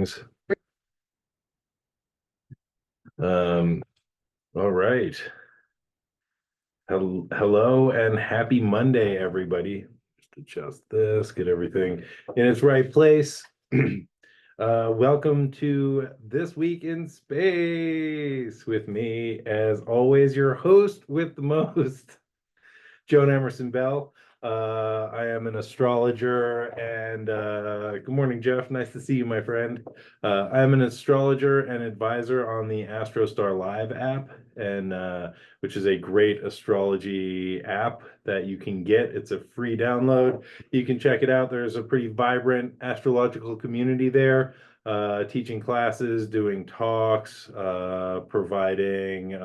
things. Um, all right. Hello and happy Monday, everybody. Just adjust this, get everything in its right place. Welcome to This Week in Space with me, as always, your host with the most, Joan Emerson Bell. I am an astrologer, and good morning, Jeff. Nice to see you, my friend. I'm an astrologer and advisor on the AstroStar Live app, and which is a great astrology app that you can get. It's a free download. You can check it out. There's a pretty vibrant astrological community there. Teaching classes, doing talks, providing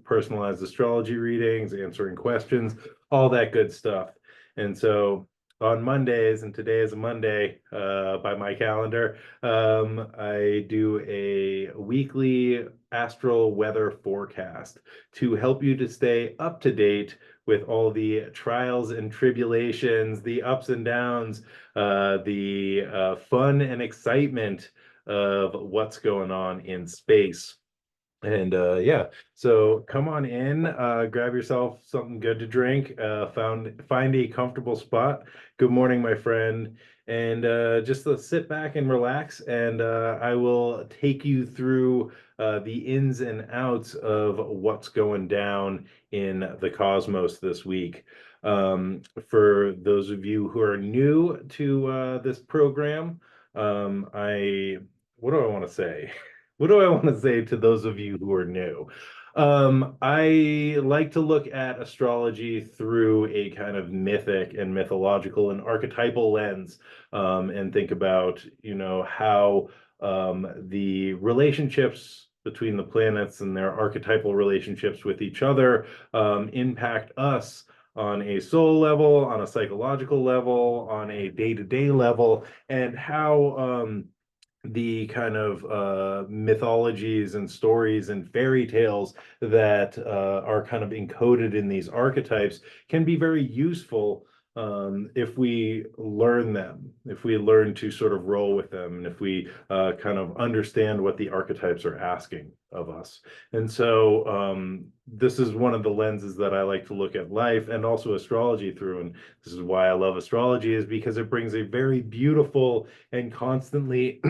personalized astrology readings, answering questions, all that good stuff. And so on Mondays, and today is a Monday by my calendar, I do a weekly astral weather forecast to help you to stay up to date with all the trials and tribulations, the ups and downs, the fun and excitement of what's going on in space. And yeah, so come on in, grab yourself something good to drink, find a comfortable spot. Good morning, my friend. And just sit back and relax, and I will take you through the ins and outs of what's going down in the cosmos this week. For those of you who are new to this program, I what do I want to say? What do I want to say to those of you who are new? I like to look at astrology through a kind of mythic and mythological and archetypal lens, and think about, how the relationships between the planets and their archetypal relationships with each other impact us on a soul level, on a psychological level, on a day-to-day level, and how the kind of mythologies and stories and fairy tales that are kind of encoded in these archetypes can be very useful if we learn them, if we learn to sort of roll with them, and if we kind of understand what the archetypes are asking of us. And so this is one of the lenses that I like to look at life and also astrology through. And this is why I love astrology, is because it brings a very beautiful and constantly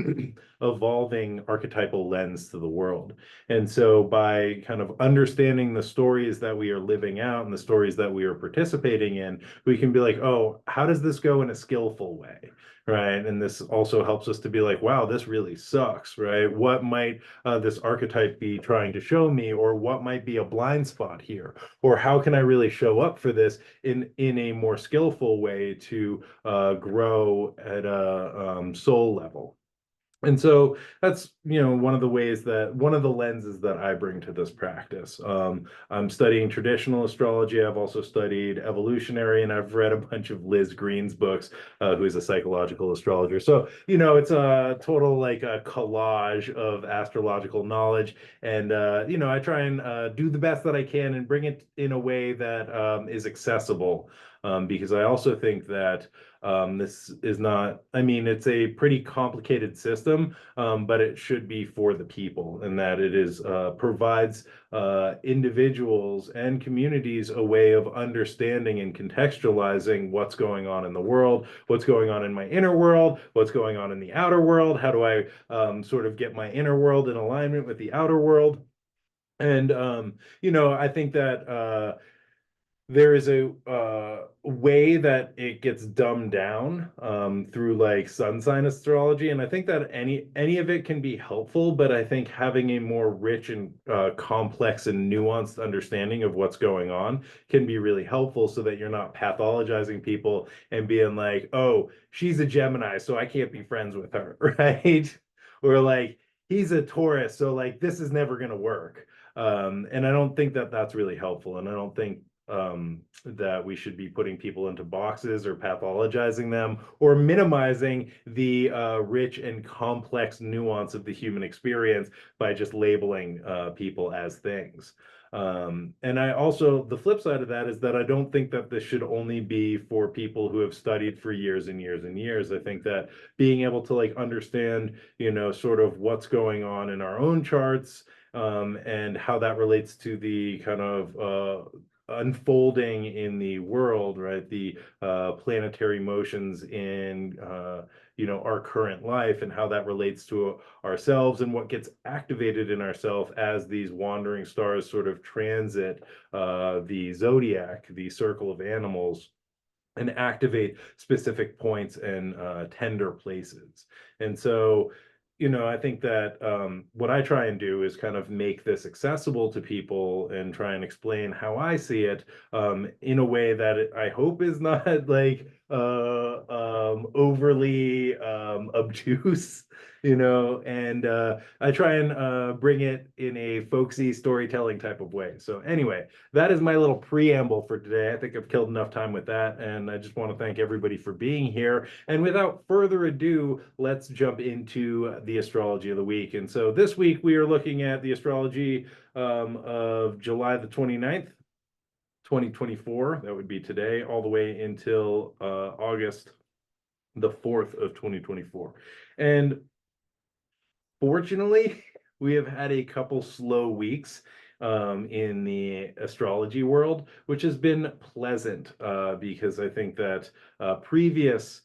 evolving archetypal lens to the world. And so by kind of understanding the stories that we are living out and the stories that we are participating in, we can be like, oh, how does this go in a skillful way? Right. And this also helps us to be like, wow, this really sucks, right? What might this archetype be trying to show me, or what might be a blind spot here? Or how can I really show up for this in a more skillful way to grow at a soul level? And so that's, one of the ways that one of the lenses that I bring to this practice. I'm studying traditional astrology. I've also studied evolutionary, and I've read a bunch of Liz Green's books, who is a psychological astrologer. So, it's a total like a collage of astrological knowledge. And, I try and do the best that I can and bring it in a way that is accessible. Because I also think that this is not, I mean, it's a pretty complicated system, but it should be for the people, and that it is provides individuals and communities a way of understanding and contextualizing what's going on in the world, what's going on in my inner world, what's going on in the outer world. How do I sort of get my inner world in alignment with the outer world? And I think that there is a way that it gets dumbed down through like sun sign astrology, and I think that any of it can be helpful, but I think having a more rich and complex and nuanced understanding of what's going on can be really helpful, so that you're not pathologizing people and being like, oh, she's a Gemini, so I can't be friends with her, right? Or like, he's a Taurus, so like this is never going to work. And I don't think that that's really helpful, and I don't think that we should be putting people into boxes or pathologizing them or minimizing the rich and complex nuance of the human experience by just labeling people as things. And I also, the flip side of that is that I don't think that this should only be for people who have studied for years and years and years. I think that being able to like understand, sort of what's going on in our own charts, and how that relates to the kind of unfolding in the world, right? The planetary motions in our current life and how that relates to ourselves and what gets activated in ourselves as these wandering stars sort of transit the zodiac, the circle of animals, and activate specific points and tender places. And so, I think that what I try and do is kind of make this accessible to people and try and explain how I see it in a way that I hope is not like overly obtuse, and I try and bring it in a folksy storytelling type of way. So anyway, that is my little preamble for today. I think I've killed enough time with that, and I just want to thank everybody for being here. And without further ado, let's jump into the astrology of the week. And so this week we are looking at the astrology of July the 29th, 2024. That would be today, all the way until August the 4th of 2024. And fortunately, we have had a couple slow weeks in the astrology world, which has been pleasant because I think that the previous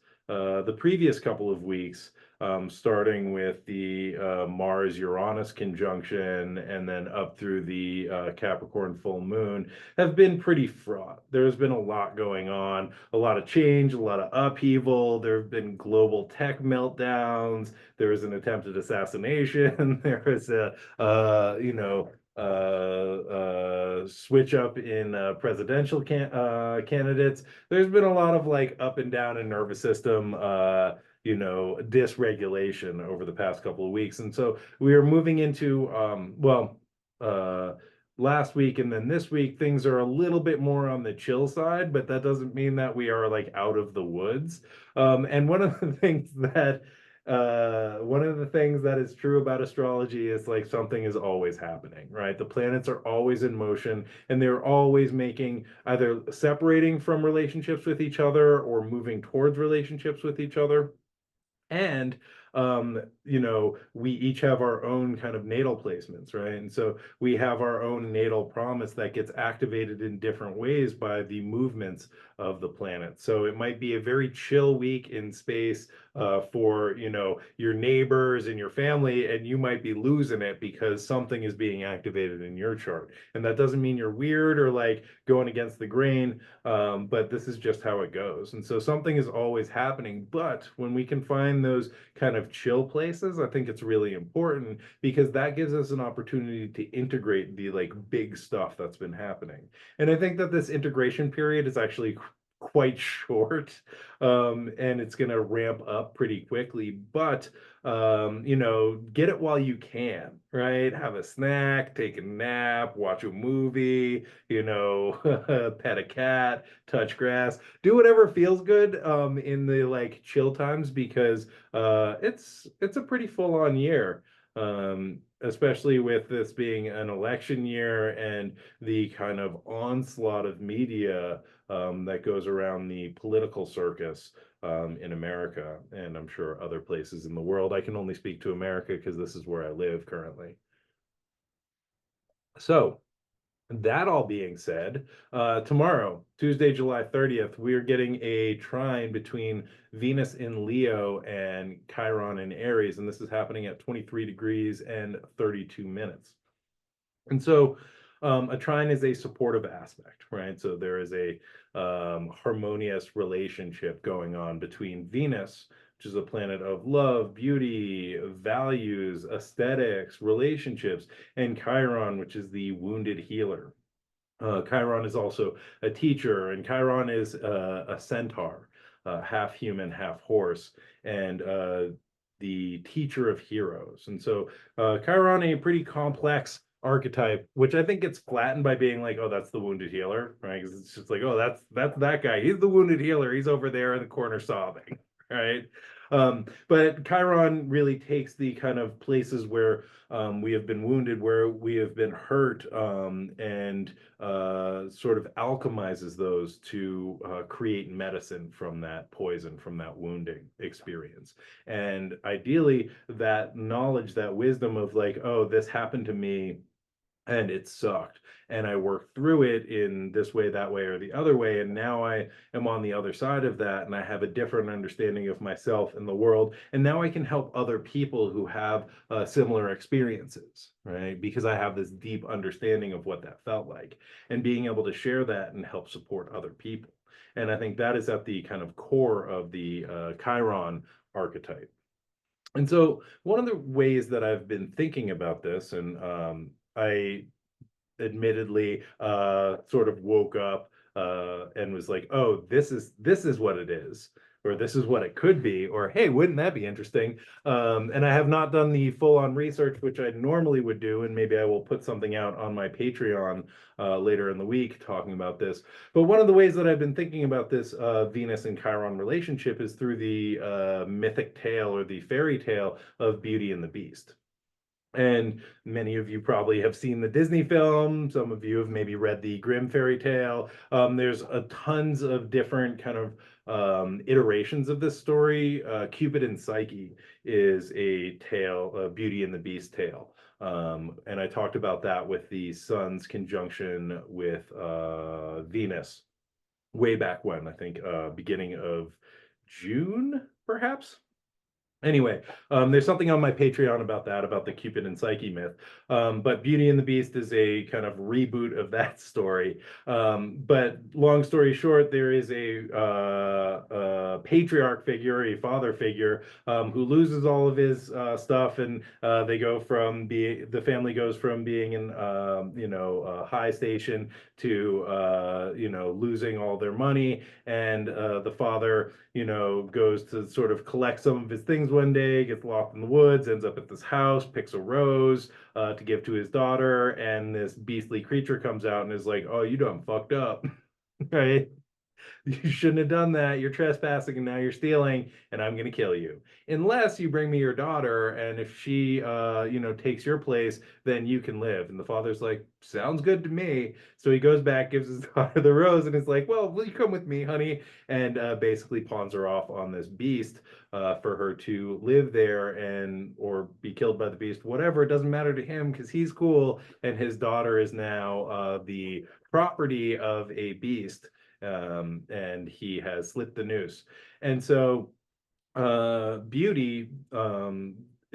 couple of weeks, starting with the Mars-Uranus conjunction and then up through the Capricorn full moon, have been pretty fraught. There's been a lot going on, a lot of change, a lot of upheaval. There have been global tech meltdowns. There was an attempted assassination. There was a, switch up in presidential candidates. There's been a lot of like up and down in nervous system, dysregulation over the past couple of weeks. And so we are moving into, last week and then this week, things are a little bit more on the chill side, but that doesn't mean that we are like out of the woods. And one of the things that is true about astrology is like something is always happening, right? The planets are always in motion and they're always making either separating from relationships with each other or moving towards relationships with each other. And we each have our own kind of natal placements, right? And so we have our own natal promise that gets activated in different ways by the movements of the planet. So it might be a very chill week in space for your neighbors and your family, and you might be losing it because something is being activated in your chart. And that doesn't mean you're weird or like going against the grain, but this is just how it goes. And so something is always happening. But when we can find those kind of chill places, I think it's really important because that gives us an opportunity to integrate the like big stuff that's been happening. And I think that this integration period is actually quite short, and it's going to ramp up pretty quickly, but get it while you can, right? Have a snack, take a nap, watch a movie, pet a cat, touch grass, do whatever feels good in the like chill times, because it's a pretty full-on year, especially with this being an election year and the kind of onslaught of media that goes around the political circus in America, and I'm sure other places in the world. I can only speak to America because this is where I live currently. So, that all being said, tomorrow, Tuesday, July 30th, we are getting a trine between Venus in Leo and Chiron in Aries, and this is happening at 23 degrees and 32 minutes. And so a trine is a supportive aspect, right? So there is a harmonious relationship going on between Venus, which is a planet of love, beauty, values, aesthetics, relationships, and Chiron, which is the wounded healer. Chiron is also a teacher, and Chiron is a centaur, half human, half horse, and the teacher of heroes. And so Chiron, a pretty complex archetype, which I think gets flattened by being like, oh, that's the wounded healer, right? Because it's just like, oh, that's that guy. He's the wounded healer. He's over there in the corner sobbing, right? But Chiron really takes the kind of places where we have been wounded, where we have been hurt, and sort of alchemizes those to create medicine from that poison, from that wounding experience. And ideally, that knowledge, that wisdom of like, oh, this happened to me and it sucked, and I worked through it in this way, that way, or the other way, and now I am on the other side of that, and I have a different understanding of myself and the world, and now I can help other people who have similar experiences, right? Because I have this deep understanding of what that felt like, and being able to share that and help support other people. And I think that is at the kind of core of the Chiron archetype. And so one of the ways that I've been thinking about this, and I admittedly sort of woke up and was like, oh, this is what it is, or this is what it could be, or hey, wouldn't that be interesting? And I have not done the full-on research, which I normally would do, and maybe I will put something out on my Patreon later in the week talking about this. But one of the ways that I've been thinking about this Venus and Chiron relationship is through the mythic tale or the fairy tale of Beauty and the Beast. And many of you probably have seen the Disney film. Some of you have maybe read the Grimm fairy tale. There's a tons of different kind of iterations of this story. Cupid and Psyche is a tale, a Beauty and the Beast tale. And I talked about that with the sun's conjunction with Venus way back when, I think beginning of June, perhaps. Anyway, there's something on my Patreon about that, about the Cupid and Psyche myth. But Beauty and the Beast is a kind of reboot of that story. But long story short, there is a patriarch figure, a father figure, who loses all of his stuff, and they go from the family goes from being in a high station to losing all their money, and the father goes to sort of collect some of his things one day, gets lost in the woods, ends up at this house, picks a rose to give to his daughter, and this beastly creature comes out and is like, oh, you done fucked up. Right? You shouldn't have done that. You're trespassing and now you're stealing, and I'm going to kill you. Unless you bring me your daughter, and if she, takes your place, then you can live. And the father's like, sounds good to me. So he goes back, gives his daughter the rose, and is like, well, will you come with me, honey? And basically pawns her off on this beast for her to live there or be killed by the beast, whatever. It doesn't matter to him because he's cool, and his daughter is now the property of a beast, and he has slipped the noose. And so Beauty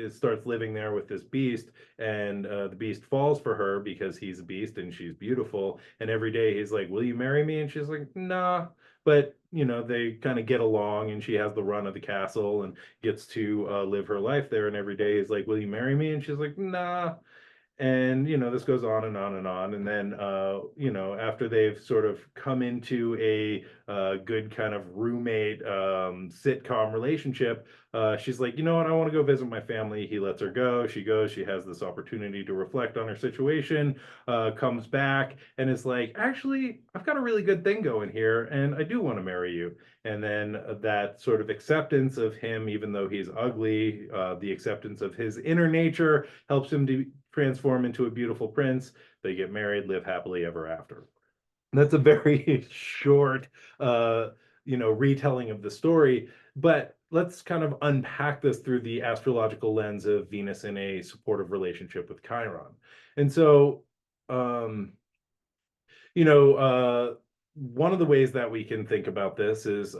starts living there with this beast, and the beast falls for her because he's a beast and she's beautiful. And every day he's like, will you marry me? And she's like, nah. But they kind of get along, and she has the run of the castle and gets to live her life there. And every day he's like, will you marry me? And she's like, nah. And this goes on and on and on. And then after they've sort of come into a good kind of roommate sitcom relationship, she's like, you know what, I want to go visit my family. He lets her go. She goes. She has this opportunity to reflect on her situation, comes back and is like, actually, I've got a really good thing going here, and I do want to marry you. And then that sort of acceptance of him, even though he's ugly, the acceptance of his inner nature helps him to transform into a beautiful prince. They get married, live happily ever after. That's a very short, retelling of the story, but let's kind of unpack this through the astrological lens of Venus in a supportive relationship with Chiron. And so, one of the ways that we can think about this is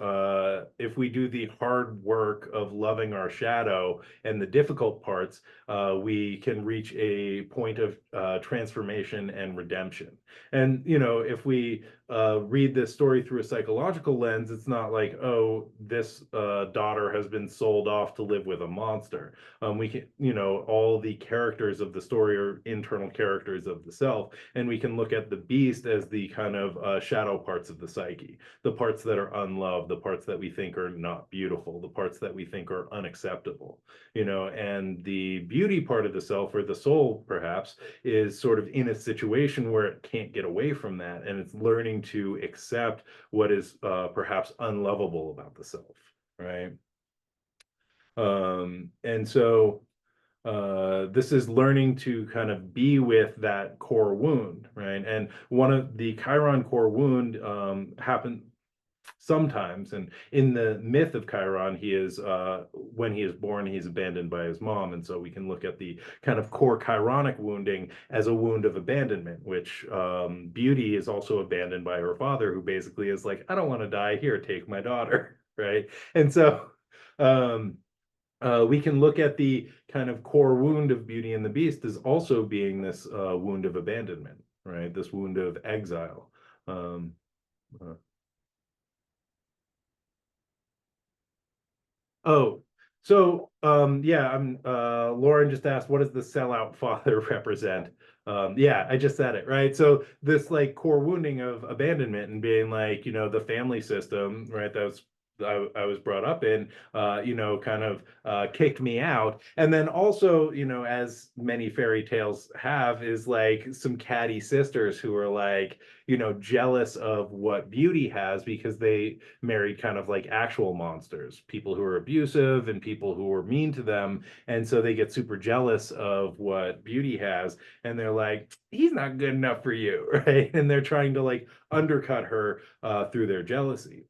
if we do the hard work of loving our shadow and the difficult parts, we can reach a point of transformation and redemption. And, if we read this story through a psychological lens, it's not like, oh, this daughter has been sold off to live with a monster. We can, all the characters of the story are internal characters of the self, and we can look at the beast as the kind of shadow parts of the psyche, the parts that are unloved, the parts that we think are not beautiful, the parts that we think are unacceptable, and the beauty part of the self, or the soul perhaps, is sort of in a situation where it can't get away from that, and it's learning to accept what is perhaps unlovable about the self, right? And so this is learning to kind of be with that core wound, right? And one of the Chiron core wound happened sometimes, and in the myth of Chiron, he is when he is born, he's abandoned by his mom, and so we can look at the kind of core chironic wounding as a wound of abandonment, which Beauty is also abandoned by her father, who basically is like, I don't want to die, here, take my daughter, right? And so um we can look at the kind of core wound of Beauty and the Beast as also being this wound of abandonment, right? This wound of exile. Um, uh, oh, so yeah, I'm Lauren just asked, what does the sellout father represent? Yeah, I just said it, right? So this like core wounding of abandonment and being like, the family system, right? That was I was brought up in, kind of kicked me out. And then also, as many fairy tales have, is like some catty sisters who are like, jealous of what Beauty has because they married kind of like actual monsters, people who are abusive and people who are mean to them. And so they get super jealous of what Beauty has. And they're like, he's not good enough for you, right? And they're trying to like undercut her through their jealousy.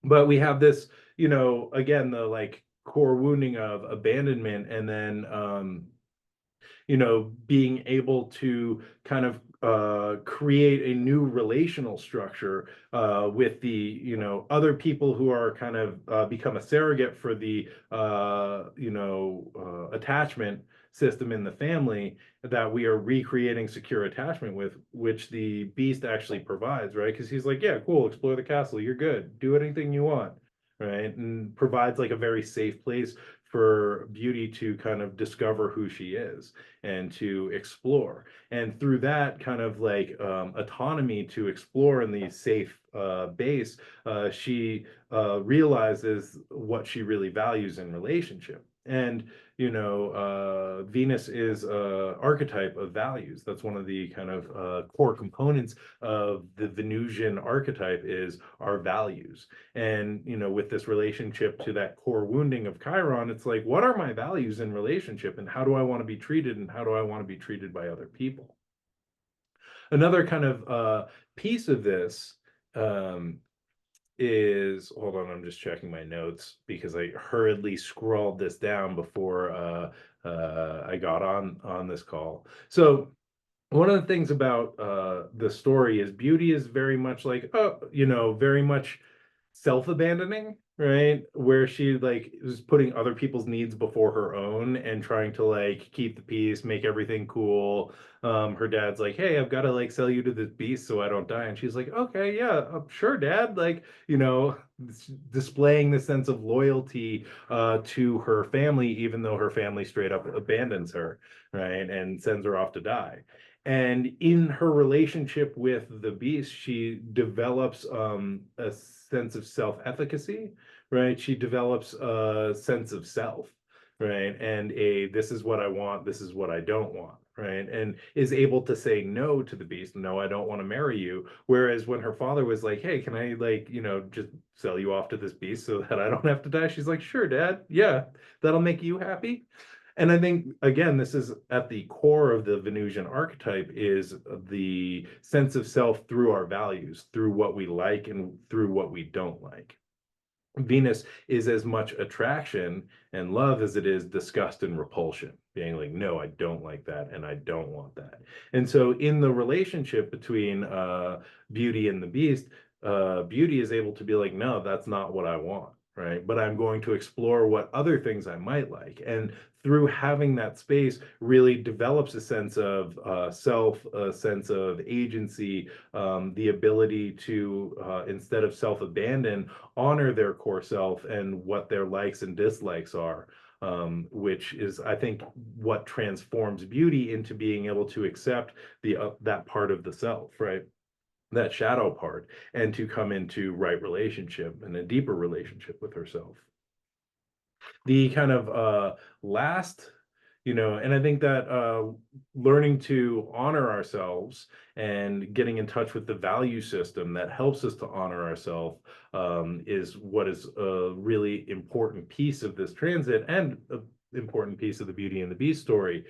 But we have this, again, the like core wounding of abandonment, and then being able to kind of create a new relational structure with the, other people who are kind of become a surrogate for the, attachment system in the family, that we are recreating secure attachment with, which the Beast actually provides, right? Because he's like, yeah, cool, explore the castle, you're good, do anything you want, right? And provides like a very safe place for Beauty to kind of discover who she is and to explore. And through that kind of like autonomy to explore in the safe base, she realizes what she really values in relationship. And Venus is a archetype of values. That's one of the kind of core components of the Venusian archetype, is our values. And with this relationship to that core wounding of Chiron, it's like, what are my values in relationship, and how do I want to be treated, and how do I want to be treated by other people? Another kind of piece of this is, hold on, I'm just checking my notes because I hurriedly scrawled this down before I got on this call. So one of the things about the story is Beauty is very much like, very much self-abandoning, right? Where she like is putting other people's needs before her own and trying to like keep the peace, make everything cool. Her dad's like, hey, I've got to like sell you to this beast so I don't die. And she's like, okay, yeah, sure, dad. Like, displaying the sense of loyalty to her family, even though her family straight up abandons her, right? And sends her off to die. And in her relationship with the beast, she develops a sense of self-efficacy, right? She develops a sense of self, right? And this is what I want, this is what I don't want, right? And is able to say no to the beast. No, I don't want to marry you. Whereas when her father was like, hey, can I like, just sell you off to this beast so that I don't have to die? She's like, sure, dad. Yeah, that'll make you happy. And I think, again, this is at the core of the Venusian archetype, is the sense of self through our values, through what we like and through what we don't like. Venus is as much attraction and love as it is disgust and repulsion, being like, no, I don't like that and I don't want that. And so in the relationship between Beauty and the Beast, Beauty is able to be like, no, that's not what I want, right? But I'm going to explore what other things I might like. And through having that space, really develops a sense of self, a sense of agency, the ability to, instead of self-abandon, honor their core self and what their likes and dislikes are, which is, I think, what transforms Beauty into being able to accept that part of the self, right? that shadow part, and to come into right relationship and a deeper relationship with herself. The kind of last, and I think that learning to honor ourselves and getting in touch with the value system that helps us to honor ourselves is what is a really important piece of this transit, and a important piece of the Beauty and the Beast story,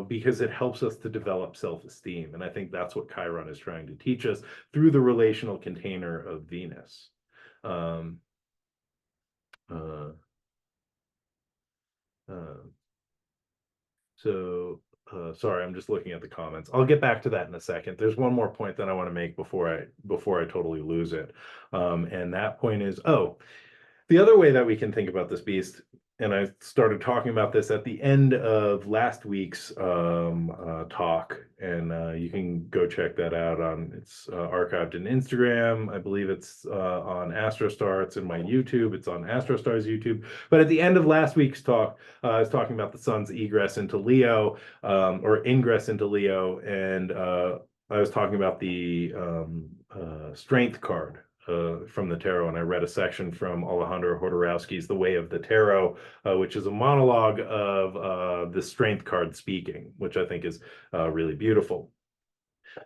because it helps us to develop self-esteem. And I think that's what Chiron is trying to teach us through the relational container of Venus. Um, uh, uh, So, sorry, I'm just looking at the comments. I'll get back to that in a second. There's one more point that I want to make before I totally lose it. And that point is, the other way that we can think about this beast, and I started talking about this at the end of last week's talk, and you can go check that out it's archived in Instagram. I believe it's on Astrostar. It's in my YouTube. It's on Astrostar's YouTube. But at the end of last week's talk, I was talking about the sun's egress into Leo, or ingress into Leo, and I was talking about the strength card from the tarot, and I read a section from Alejandro Jodorowsky's The Way of the Tarot, which is a monologue of the strength card speaking, which I think is really beautiful.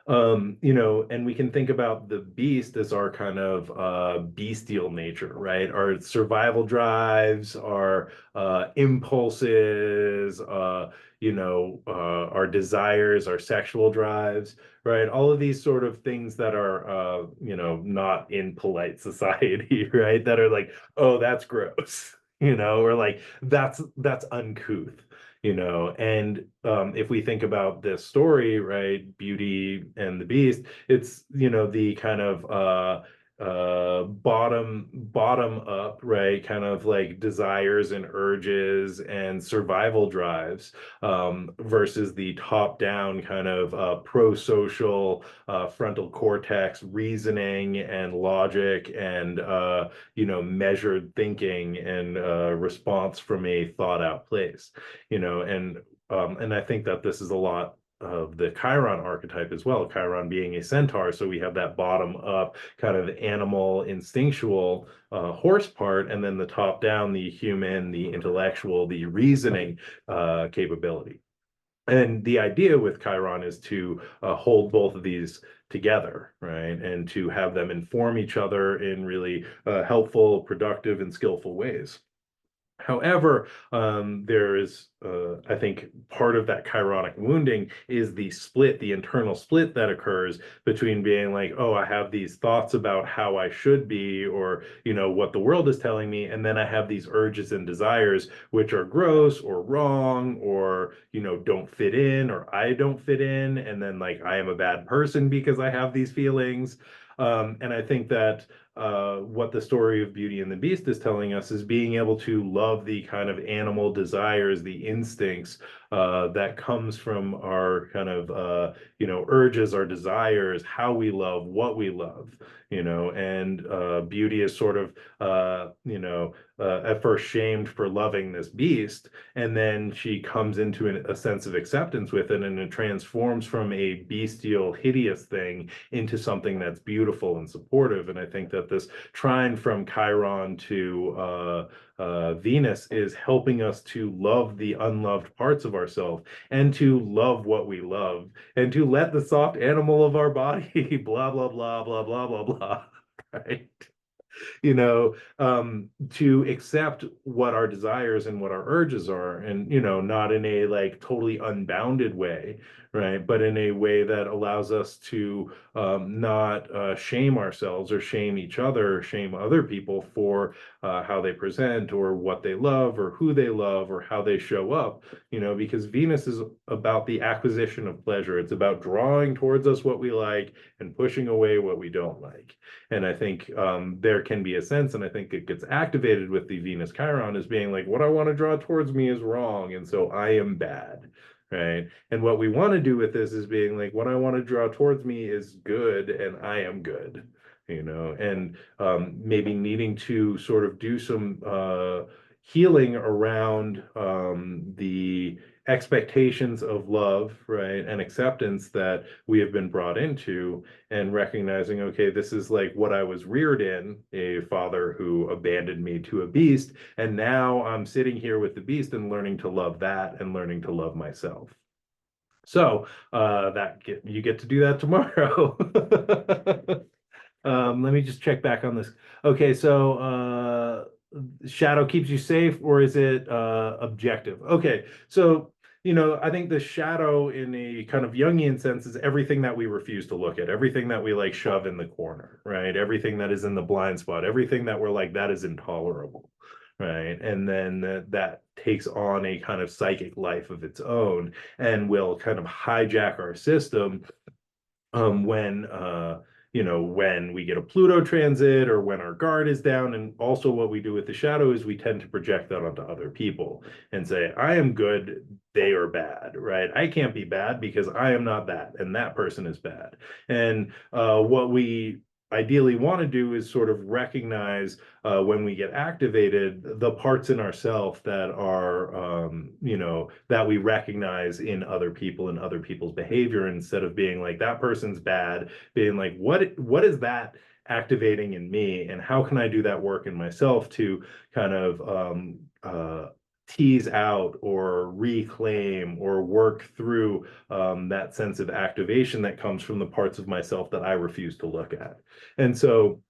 And we can think about the beast as our kind of bestial nature, right? Our survival drives, our impulses, our desires, our sexual drives, right? All of these sort of things that are, not in polite society, right? That are like, oh, that's gross, or like that's uncouth. And if we think about this story, right, Beauty and the Beast, it's the kind of bottom up, right, kind of like desires and urges and survival drives, versus the top down kind of pro-social frontal cortex reasoning and logic and measured thinking and response from a thought out place. And I think that this is a lot of the Chiron archetype as well, Chiron being a centaur. So we have that bottom up kind of animal instinctual horse part, and then the top down, the human, the intellectual, the reasoning capability. And the idea with Chiron is to hold both of these together, right? And to have them inform each other in really helpful, productive, and skillful ways. However, there is, I think, part of that chironic wounding is the internal split that occurs between being like, oh, I have these thoughts about how I should be, or, what the world is telling me. And then I have these urges and desires, which are gross or wrong, or, don't fit in, or I don't fit in. And then like, I am a bad person because I have these feelings. And I think that what the story of Beauty and the Beast is telling us is being able to love the kind of animal desires, the instincts that comes from our kind of urges, our desires, how we love, what we love, and Beauty is sort of at first shamed for loving this beast, and then she comes into a sense of acceptance with it, and it transforms from a bestial, hideous thing into something that's beautiful and supportive. And I think that this trine from Chiron to Venus is helping us to love the unloved parts of ourselves, and to love what we love, and to let the soft animal of our body blah blah blah blah blah blah blah, right? To accept what our desires and what our urges are, and not in a like totally unbounded way, right, but in a way that allows us to not shame ourselves or shame each other, or shame other people for how they present, or what they love, or who they love, or how they show up, because Venus is about the acquisition of pleasure. It's about drawing towards us what we like and pushing away what we don't like. And I think there can be a sense, and I think it gets activated with the Venus Chiron, as being like, what I want to draw towards me is wrong, and so I am bad, right? And what we want to do with this is being like, what I want to draw towards me is good, and I am good, and maybe needing to sort of do some healing around the expectations of love, right, and acceptance that we have been brought into, and recognizing, okay, this is like what I was reared in, a father who abandoned me to a beast, and now I'm sitting here with the beast and learning to love that and learning to love myself. So you get to do that tomorrow. Let me just check back on this. Okay, so shadow keeps you safe, or is it objective? Okay, so I think the shadow in a kind of Jungian sense is everything that we refuse to look at, everything that we like shove in the corner, right? Everything that is in the blind spot, everything that we're like, that is intolerable, right? And then that takes on a kind of psychic life of its own and will kind of hijack our system when we get a Pluto transit or when our guard is down. And also what we do with the shadow is we tend to project that onto other people and say, I am good, they are bad, right? I can't be bad because I am not that, and that person is bad. And what we ideally want to do is sort of recognize when we get activated the parts in ourself that are that we recognize in other people and other people's behavior, instead of being like that person's bad, being like what is that activating in me, and how can I do that work in myself to kind of tease out or reclaim or work through that sense of activation that comes from the parts of myself that I refuse to look at. And so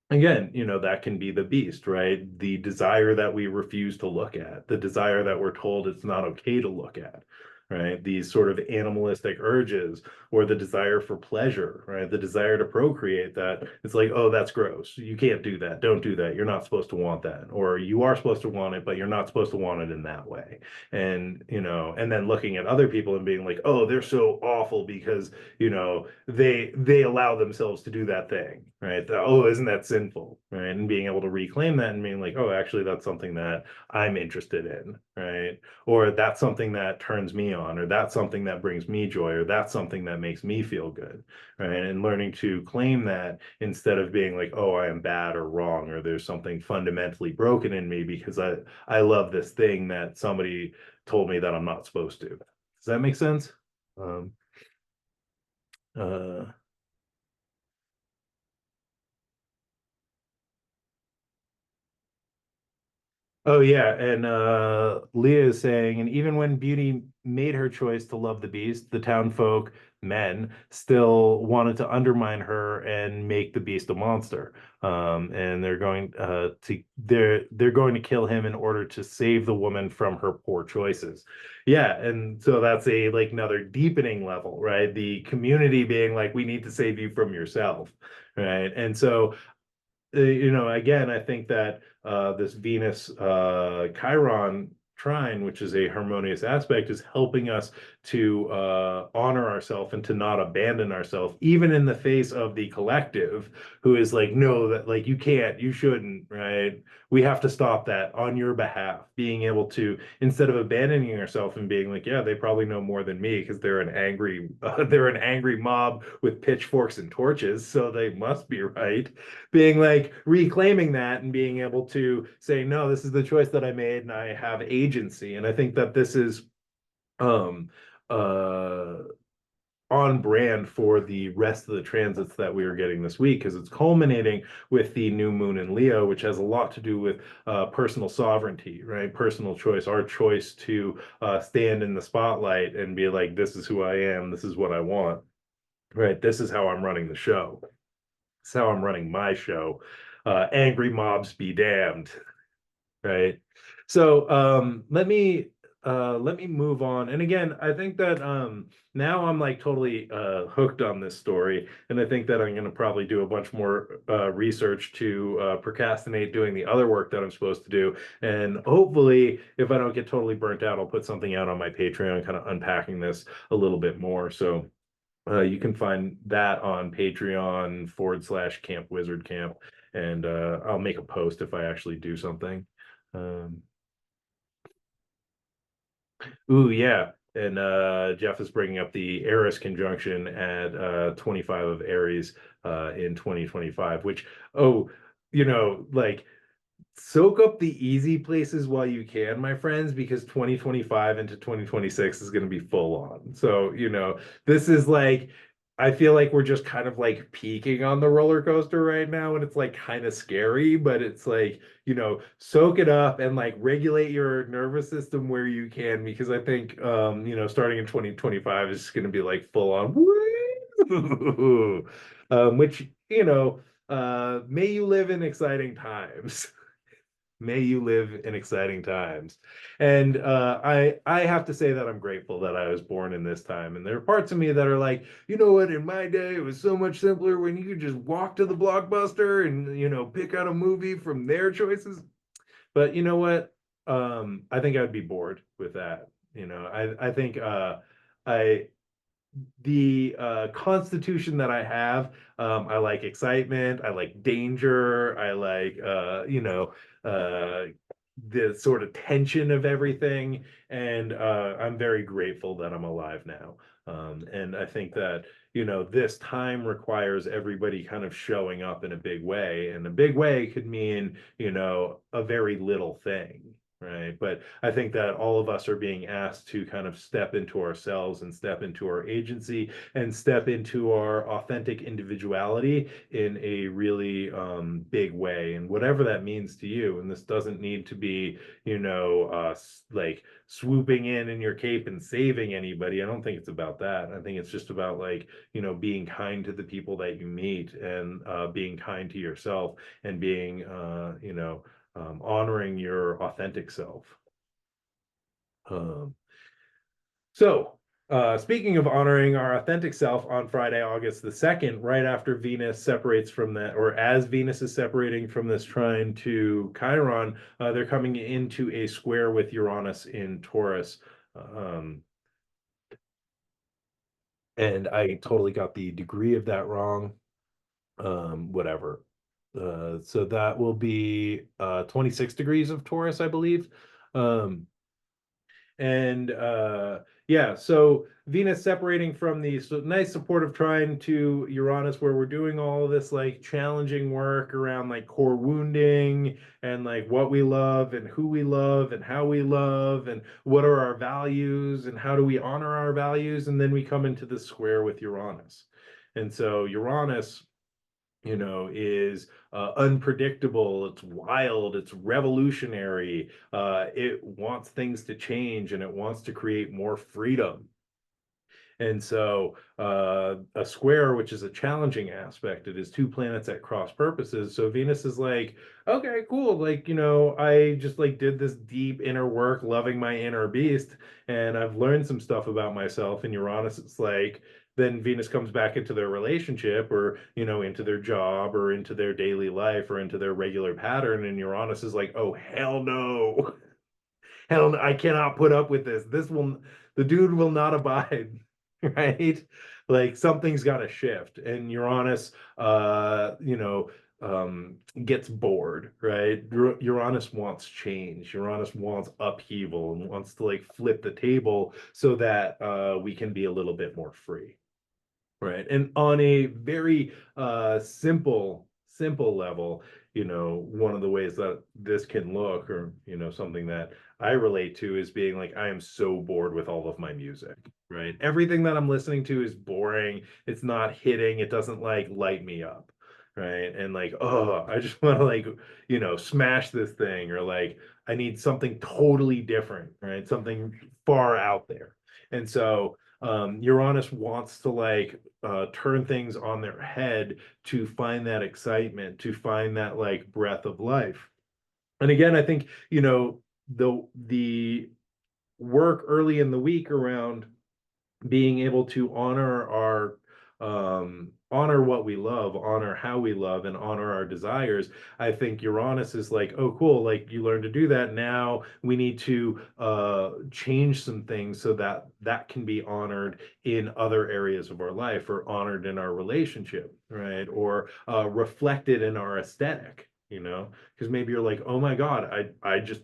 again, that can be the beast, right? The desire that we refuse to look at, the desire that we're told it's not okay to look at, right? These sort of animalistic urges, or the desire for pleasure, right? The desire to procreate, that it's like, oh, that's gross. You can't do that. Don't do that. You're not supposed to want that. Or you are supposed to want it, but you're not supposed to want it in that way. And then looking at other people and being like, oh, they're so awful because they allow themselves to do that thing, right? Oh, isn't that sinful, right? And being able to reclaim that and being like, oh, actually that's something that I'm interested in, right? Or that's something that turns me on, or that's something that brings me joy, or that's something that makes me feel good, right? And learning to claim that, instead of being like, oh, I am bad or wrong, or there's something fundamentally broken in me because I love this thing that somebody told me that I'm not supposed to. Does that make sense? um uh Oh yeah, and Leah is saying, and even when Beauty made her choice to love the beast, the town folk, men, still wanted to undermine her and make the beast a monster. And they're going to kill him in order to save the woman from her poor choices. Yeah, and so that's a like another deepening level, right? The community being like, we need to save you from yourself, right? And so again, I think that this Venus Chiron trine, which is a harmonious aspect, is helping us to honor ourselves and to not abandon ourselves, even in the face of the collective, who is like, no, that like you can't, you shouldn't, right? We have to stop that on your behalf. Being able to, instead of abandoning ourselves and being like, yeah, they probably know more than me because they're an angry mob with pitchforks and torches, so they must be right, being like reclaiming that and being able to say, no, this is the choice that I made and I have agency. And I think that this is um uh on brand for the rest of the transits that we are getting this week, because it's culminating with the new moon in Leo, which has a lot to do with personal sovereignty, right? Personal choice, our choice to stand in the spotlight and be like, this is who I am, this is what I want, right? This is how I'm running the show. This is how I'm running my show. Angry mobs be damned, right? So let me move on. And again, I think that now I'm like totally hooked on this story, and I think that I'm going to probably do a bunch more research to procrastinate doing the other work that I'm supposed to do. And hopefully, if I don't get totally burnt out, I'll put something out on my Patreon, kind of unpacking this a little bit more. So you can find that on Patreon/Camp Wizard Camp, and I'll make a post if I actually do something. Um, Ooh, yeah. And Jeff is bringing up the Eris conjunction at 25 of Aries in 2025, which, oh, like soak up the easy places while you can, my friends, because 2025 into 2026 is going to be full on. So, this is like, I feel like we're just kind of like peaking on the roller coaster right now, and it's like kind of scary, but it's like, soak it up and like regulate your nervous system where you can, because I think, starting in 2025 is going to be like full on, woo! Which, may you live in exciting times. May you live in exciting times. And I have to say that I'm grateful that I was born in this time. And there are parts of me that are like, you know what, in my day it was so much simpler when you could just walk to the Blockbuster and pick out a movie from their choices. But you know what? I think I'd be bored with that. I think I the constitution that I have, I like excitement, I like danger, I like the sort of tension of everything, and I'm very grateful that I'm alive now. And I think that this time requires everybody kind of showing up in a big way, and a big way could mean a very little thing. Right. But I think that all of us are being asked to kind of step into ourselves and step into our agency and step into our authentic individuality in a really big way. And whatever that means to you. And this doesn't need to be, like swooping in your cape and saving anybody. I don't think it's about that. I think it's just about like, being kind to the people that you meet, and being kind to yourself, and being, honoring your authentic self. Um, speaking of honoring our authentic self, on Friday, August the 2nd, right after Venus separates from that, or as Venus is separating from this trine to Chiron, they're coming into a square with Uranus in Taurus. Um, and I totally got the degree of that wrong. Whatever. So that will be 26 degrees of Taurus, I believe. Um, and yeah, so Venus separating from the nice supportive trine to Uranus, where we're doing all of this like challenging work around like core wounding, and like what we love and who we love and how we love and what are our values and how do we honor our values. And then we come into the square with Uranus. And so Uranus, is unpredictable, it's wild, it's revolutionary, it wants things to change, and it wants to create more freedom. And so a square, which is a challenging aspect, it is two planets at cross purposes. So Venus is like, okay, cool. Like, I just like did this deep inner work, loving my inner beast, and I've learned some stuff about myself. And Uranus, it's like, then Venus comes back into their relationship, or, into their job, or into their daily life, or into their regular pattern. And Uranus is like, oh, hell no. Hell, I cannot put up with this. The dude will not abide, right? Like something's got to shift. And Uranus, gets bored, right? Uranus wants change. Uranus wants upheaval and wants to like flip the table so that we can be a little bit more free. Right. And on a very simple level, one of the ways that this can look, or, something that I relate to, is being like, I am so bored with all of my music, right? Everything that I'm listening to is boring. It's not hitting. It doesn't like light me up. Right. And like, oh, I just want to like, smash this thing, or like, I need something totally different, right? Something far out there. And so Uranus wants to like turn things on their head to find that excitement, to find that like breath of life. And again, I think, the work early in the week around being able to honor what we love, honor how we love, and honor our desires. I think Uranus is like, oh cool, like you learned to do that, now we need to change some things so that that can be honored in other areas of our life, or honored in our relationship, right? Or reflected in our aesthetic, because maybe you're like, oh my God, I just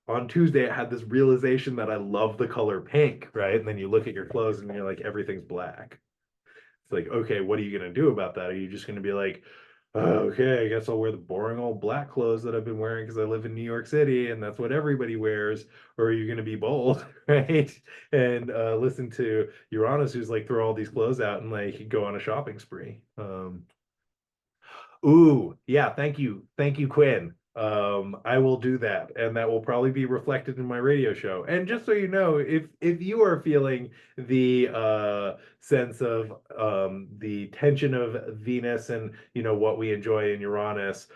on Tuesday, I had this realization that I love the color pink, right? And then you look at your clothes and you're like, everything's black. It's like, okay, what are you going to do about that? Are you just going to be like, Okay, I guess I'll wear the boring old black clothes that I've been wearing because I live in New York City and that's what everybody wears. Or are you going to be bold, right? And listen to Uranus, who's like throw all these clothes out and like go on a shopping spree. Ooh, yeah, thank you. Thank you, Quinn. I will do that, and that will probably be reflected in my radio show. And just so you know, if you are feeling the sense of the tension of Venus and what we enjoy in Uranus,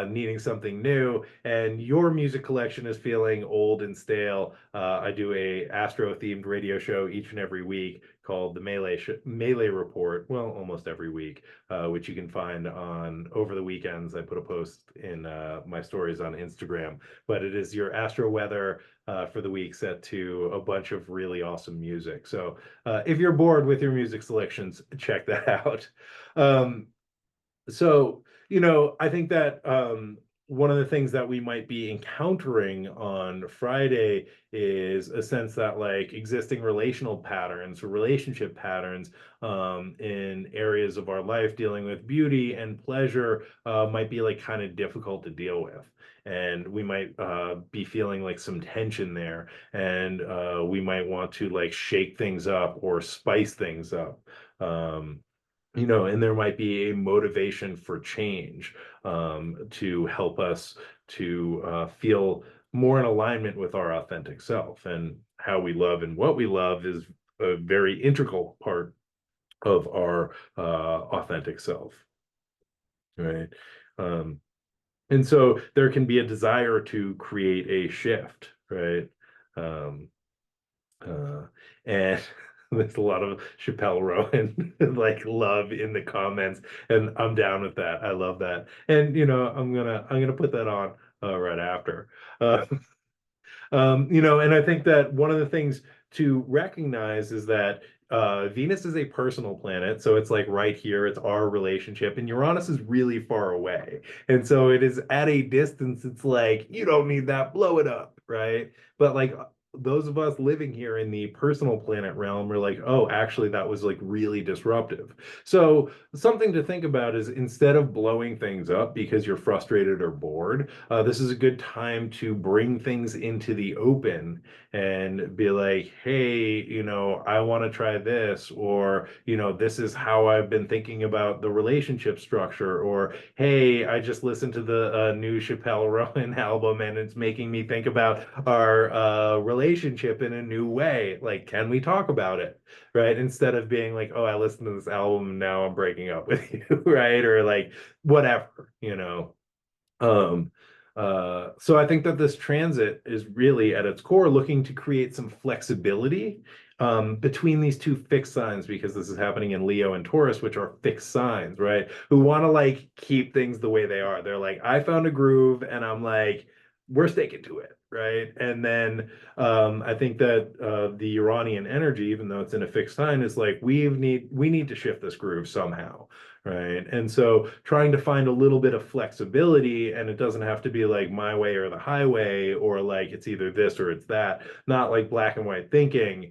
needing something new, and your music collection is feeling old and stale, I do a Astro themed radio show each and every week called the Melee Report. Well, almost every week, which you can find on over the weekends. I put a post in my stories on Instagram, but it is your astro weather for the week set to a bunch of really awesome music. So if you're bored with your music selections, check that out. Um, I think that one of the things that we might be encountering on Friday is a sense that like existing relational patterns or relationship patterns in areas of our life dealing with beauty and pleasure might be like kind of difficult to deal with. And we might be feeling like some tension there, and we might want to like shake things up or spice things up. And there might be a motivation for change to help us to feel more in alignment with our authentic self. And how we love and what we love is a very integral part of our authentic self, right? Um, and so there can be a desire to create a shift, right? Um, Uh, and there's a lot of Chappelle Rowan like love in the comments, and I'm down with that. I love that. And I'm gonna put that on right after. Uh, and I think that one of the things to recognize is that Venus is a personal planet, so it's like right here, it's our relationship, and Uranus is really far away. And so it is at a distance, it's like, you don't need that, blow it up, right? But like those of us living here in the personal planet realm are like, oh, actually, that was like really disruptive. So something to think about is instead of blowing things up because you're frustrated or bored, this is a good time to bring things into the open and be like, hey, I want to try this, or, this is how I've been thinking about the relationship structure, or, hey, I just listened to the new Chappelle Rowan album and it's making me think about our relationship in a new way. Like, can we talk about it? Right? Instead of being like, oh, I listened to this album and now I'm breaking up with you, right? Or like, whatever. Um, so I think that this transit is really at its core looking to create some flexibility between these two fixed signs, because this is happening in Leo and Taurus, which are fixed signs, right? Who want to like keep things the way they are. They're like, I found a groove, and I'm like, we're sticking to it, right? And then I think that the Uranian energy, even though it's in a fixed sign, is like we need to shift this groove somehow, right? And so trying to find a little bit of flexibility, and it doesn't have to be like my way or the highway, or like it's either this or it's that, not like black and white thinking,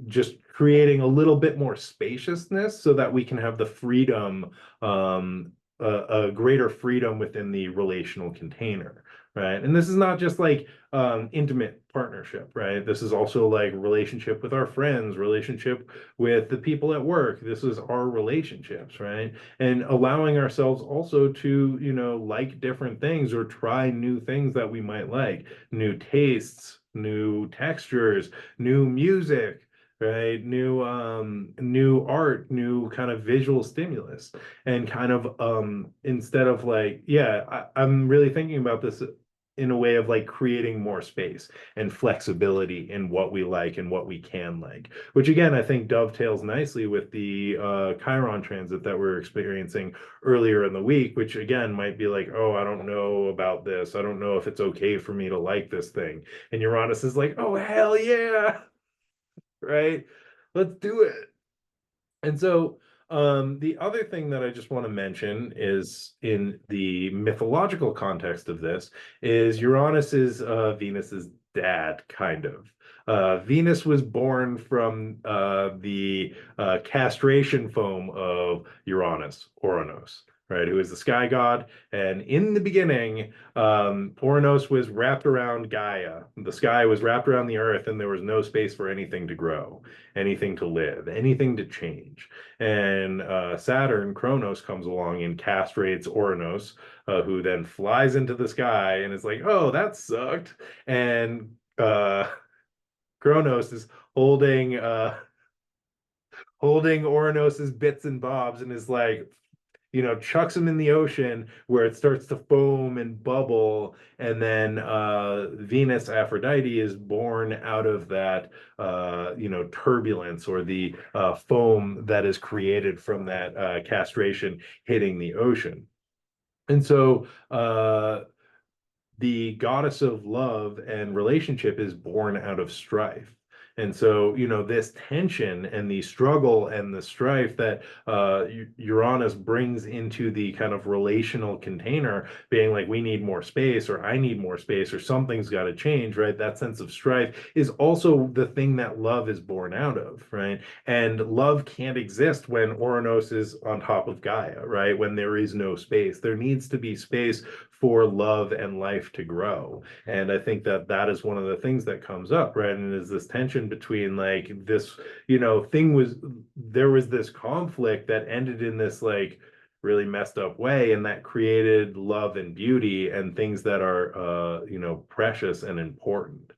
just creating a little bit more spaciousness so that we can have the freedom, a greater freedom within the relational container, right? And this is not just like intimate partnership, right? This is also like relationship with our friends, relationship with the people at work. This is our relationships, right? And allowing ourselves also to, like different things or try new things that we might like, new tastes, new textures, new music, right? New art, new kind of visual stimulus. And kind of instead of like, yeah, I'm really thinking about this in a way of like creating more space and flexibility in what we like and what we can like, which again I think dovetails nicely with the Chiron transit that we're experiencing earlier in the week, which again might be like, oh, I don't know about this, I don't know if it's okay for me to like this thing, and Uranus is like, oh hell yeah, right, let's do it. And so the other thing that I just want to mention is in the mythological context of this is Uranus is Venus's dad, kind of. Venus was born from the castration foam of Uranus, Oranos, right, who is the sky god. And in the beginning, Oranos was wrapped around Gaia. The sky was wrapped around the earth, and there was no space for anything to grow, anything to live, anything to change. And Saturn, Kronos, comes along and castrates Oranos, who then flies into the sky and is like, oh, that sucked. And Kronos is holding Oranos's bits and bobs and is like, chucks them in the ocean where it starts to foam and bubble. And then Venus, Aphrodite, is born out of that, turbulence, or the foam that is created from that castration hitting the ocean. And so the goddess of love and relationship is born out of strife. And so, this tension and the struggle and the strife that Uranus brings into the kind of relational container, being like, we need more space, or I need more space, or something's got to change, right? That sense of strife is also the thing that love is born out of, right? And love can't exist when Uranus is on top of Gaia, right? When there is no space. There needs to be space for love and life to grow. And I think that that is one of the things that comes up, right? And is this tension between like this, there was this conflict that ended in this like really messed up way, and that created love and beauty and things that are precious and important.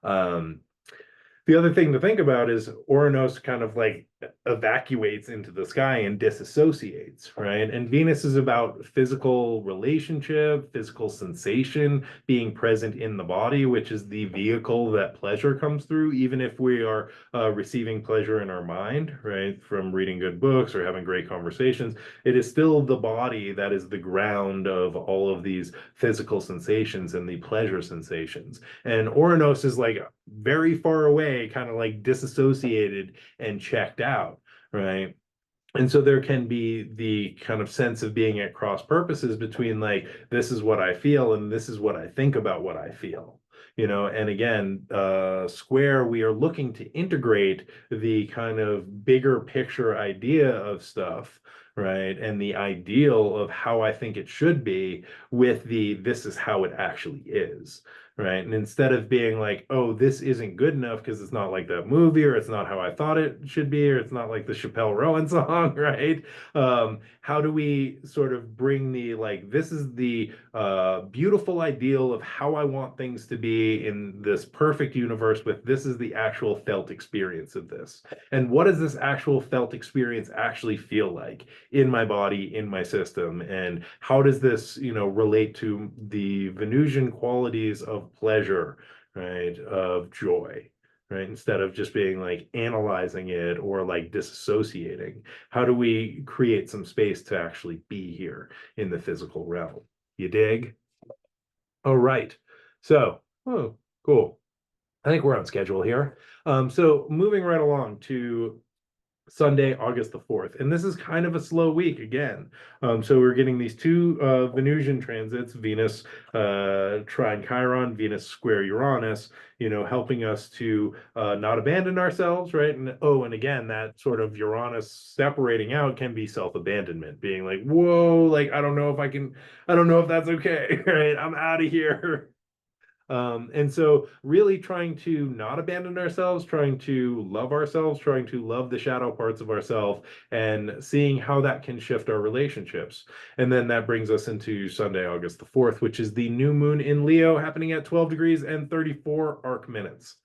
The other thing to think about is Uranus kind of like evacuates into the sky and disassociates, right? And Venus is about physical relationship, physical sensation, being present in the body, which is the vehicle that pleasure comes through, even if we are receiving pleasure in our mind, right? From reading good books or having great conversations, it is still the body that is the ground of all of these physical sensations and the pleasure sensations. And Uranus is like very far away, kind of like disassociated and checked out, right? And so there can be the kind of sense of being at cross purposes between like, this is what I feel and this is what I think about what I feel. And again, square, we are looking to integrate the kind of bigger picture idea of stuff, right? And the ideal of how I think it should be with this is how it actually is, right? And instead of being like, oh, this isn't good enough because it's not like that movie, or it's not how I thought it should be, or it's not like the Chappelle Rowan song, right? How do we sort of bring the like, this is the beautiful ideal of how I want things to be in this perfect universe, with this is the actual felt experience of this. And what does this actual felt experience actually feel like in my body, in my system? And how does this, relate to the Venusian qualities of pleasure, right? Of joy, right? Instead of just being like analyzing it or like disassociating, how do we create some space to actually be here in the physical realm? You dig? All right. So, oh, cool. I think we're on schedule here. So moving right along to Sunday, August the 4th. And this is kind of a slow week again. So we're getting these two Venusian transits, Venus trine Chiron, Venus square Uranus, helping us to not abandon ourselves, right? And again, that sort of Uranus separating out can be self-abandonment, being like, whoa, like, I don't know if that's okay, right? I'm out of here. And so really trying to not abandon ourselves, trying to ourselves, trying to love the shadow parts of ourselves, and seeing how that can shift our relationships. And then that brings us into Sunday, August the 4th, which is the new moon in Leo, happening at 12 degrees and 34 arc minutes.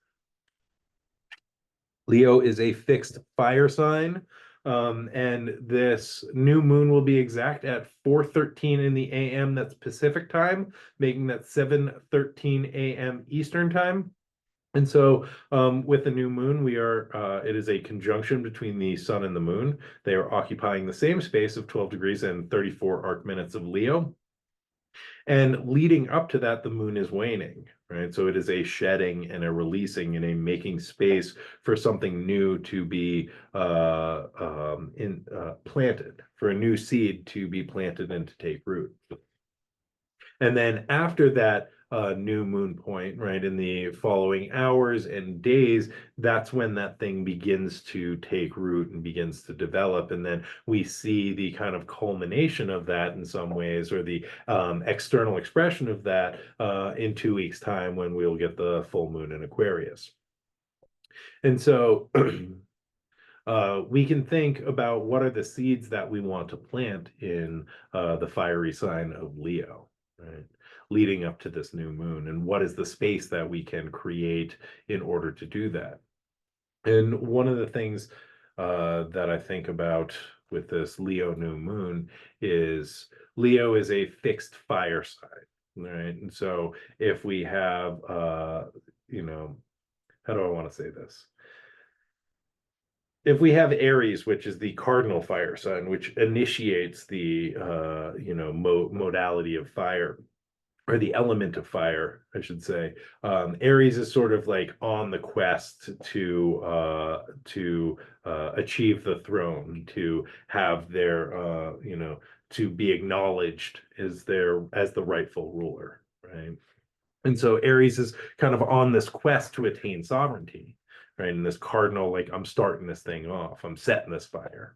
Leo is a fixed fire sign. And this new moon will be exact at 4:13 in the AM, that's Pacific time, making that 7:13 AM Eastern time. And so with the new moon, it is a conjunction between the sun and the moon. They are occupying the same space of 12 degrees and 34 arc minutes of Leo. And leading up to that, the moon is waning, right? So it is a shedding and a releasing and a making space for something new to be planted, for a new seed to be planted and to take root. And then after that new moon point, right, in the following hours and days, that's when that thing begins to take root and begins to develop. And then we see the kind of culmination of that in some ways, or the external expression of that in 2 weeks' time when we'll get the full moon in Aquarius. And so we can think about what are the seeds that we want to plant in the fiery sign of Leo, right? Leading up to this new moon, and what is the space that we can create in order to do that. And one of the things that I think about with this Leo new moon is Leo is a fixed fire sign, right? And so if we have, you know, how do I want to say this? If we have Aries, which is the cardinal fire sign, which initiates the modality of fire, or the element of fire, I should say. Aries is sort of like on the quest to achieve the throne, to have their to be acknowledged as the rightful ruler, right? And so Aries is kind of on this quest to attain sovereignty, right? And this cardinal, like, I'm starting this thing off, I'm setting this fire.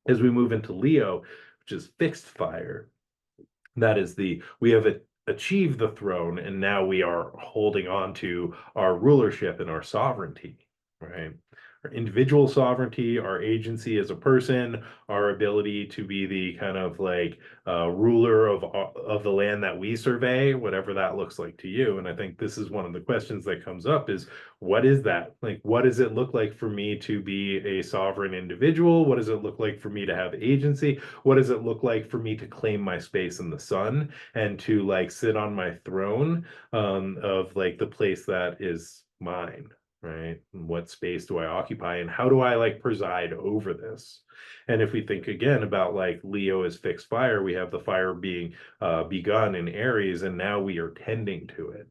As we move into Leo, which is fixed fire, that is we have achieved the throne, and now we are holding on to our rulership and our sovereignty, right? Our individual sovereignty, our agency as a person, our ability to be the kind of like ruler of the land that we survey, whatever that looks like to you. And I think this is one of the questions that comes up is, what is that? Like, what does it look like for me to be a sovereign individual? What does it look like for me to have agency? What does it look like for me to claim my space in the sun and to like sit on my throne of like the place that is mine, right? And what space do I occupy, and how do I like preside over this? And if we think again about like Leo as fixed fire, we have the fire being begun in Aries, and now we are tending to it,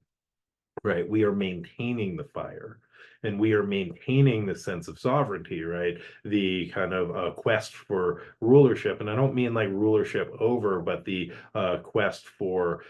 right? We are maintaining the fire, and we are maintaining the sense of sovereignty, right? The kind of quest for rulership. And I don't mean like rulership over, but the quest for,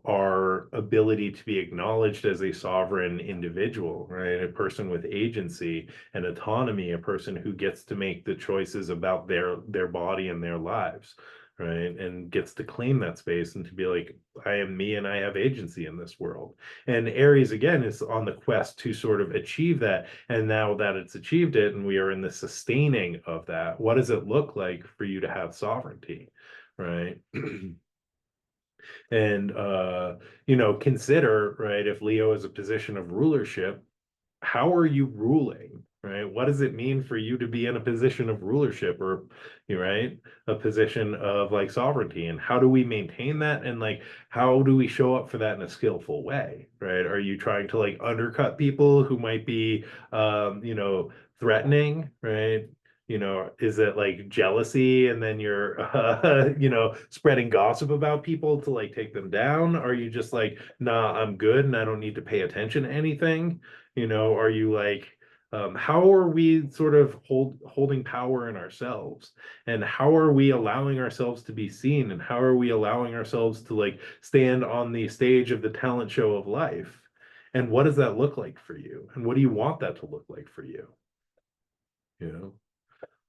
our ability to be acknowledged as a sovereign individual, right? A person with agency and autonomy, a person who gets to make the choices about their body and their lives, right? And gets to claim that space and to be like, I am me and I have agency in this world. And Aries, again, is on the quest to sort of achieve that. And now that it's achieved it, and we are in the sustaining of that, what does it look like for you to have sovereignty, right? And, consider, right, if Leo is a position of rulership, how are you ruling, right? What does it mean for you to be in a position of rulership, or right, a position of like sovereignty? And how do we maintain that, and like how do we show up for that in a skillful way, right? Are you trying to like undercut people who might be threatening, right? Is it like jealousy, and then you're spreading gossip about people to like take them down? Are you just like, nah, I'm good and I don't need to pay attention to anything? Are you like, how are we sort of holding power in ourselves, and how are we allowing ourselves to be seen, and how are we allowing ourselves to like stand on the stage of the talent show of life? And what does that look like for you, and what do you want that to look like for you? you know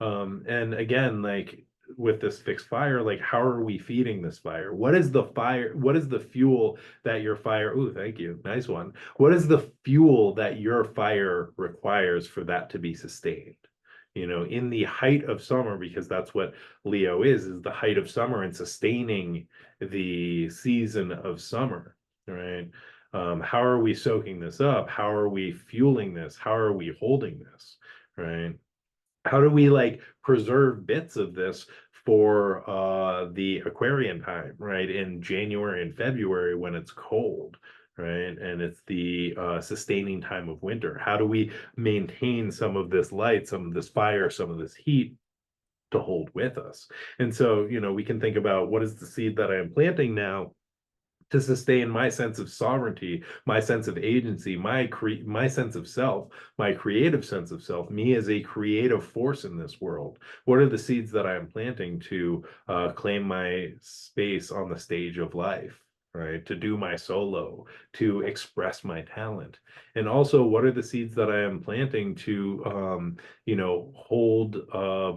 and again, like with this fixed fire, like how are we feeding this fire? What is the fire? What is the fuel that your fire? Ooh, thank you. Nice one. What is the fuel that your fire requires for that to be sustained? In the height of summer, because that's what Leo is the height of summer and sustaining the season of summer, right? How are we soaking this up? How are we fueling this? How are we holding this, right? How do we like preserve bits of this for the Aquarian time, right? In January and February when it's cold, right? And it's the sustaining time of winter. How do we maintain some of this light, some of this fire, some of this heat to hold with us? And so, we can think about, what is the seed that I am planting now to sustain my sense of sovereignty, my sense of agency, my sense of self, my creative sense of self, me as a creative force in this world? What are the seeds that I am planting to claim my space on the stage of life? right? To do my solo, to express my talent. And also, what are the seeds that I am planting to, hold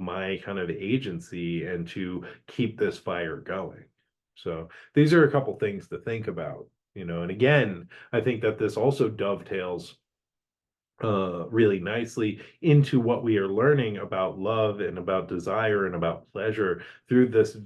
my kind of agency and to keep this fire going? So these are a couple things to think about, and again, I think that this also dovetails really nicely into what we are learning about love and about desire and about pleasure through this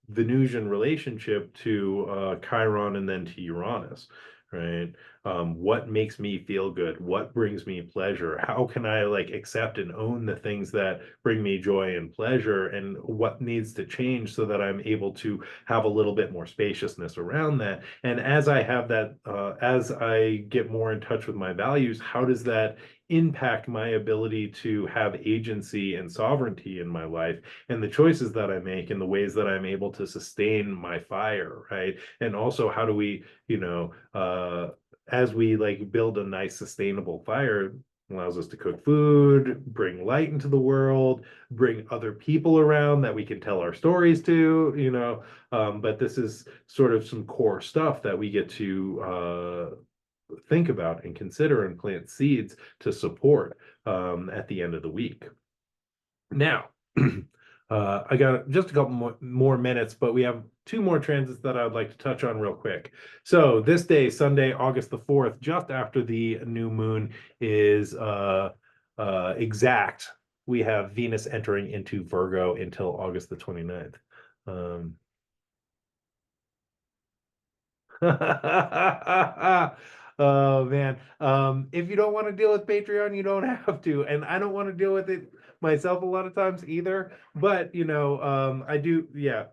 Venusian relationship to Chiron and then to Uranus, right? What makes me feel good? What brings me pleasure? How can I like accept and own the things that bring me joy and pleasure? And what needs to change so that I'm able to have a little bit more spaciousness around that? And as I have that, as I get more in touch with my values, how does that impact my ability to have agency and sovereignty in my life and the choices that I make and the ways that I'm able to sustain my fire, right? And also, how do we, as we like build a nice sustainable fire, allows us to cook food, bring light into the world, bring other people around that we can tell our stories to, but this is sort of some core stuff that we get to think about and consider and plant seeds to support at the end of the week. Now, I got just a couple more minutes, but we have two more transits that I'd like to touch on real quick. So this day, Sunday, August the 4th, just after the new moon is exact, we have Venus entering into Virgo until August the 29th. Oh man. If you don't want to deal with Patreon, you don't have to. And I don't want to deal with it myself a lot of times either. But I do, yeah.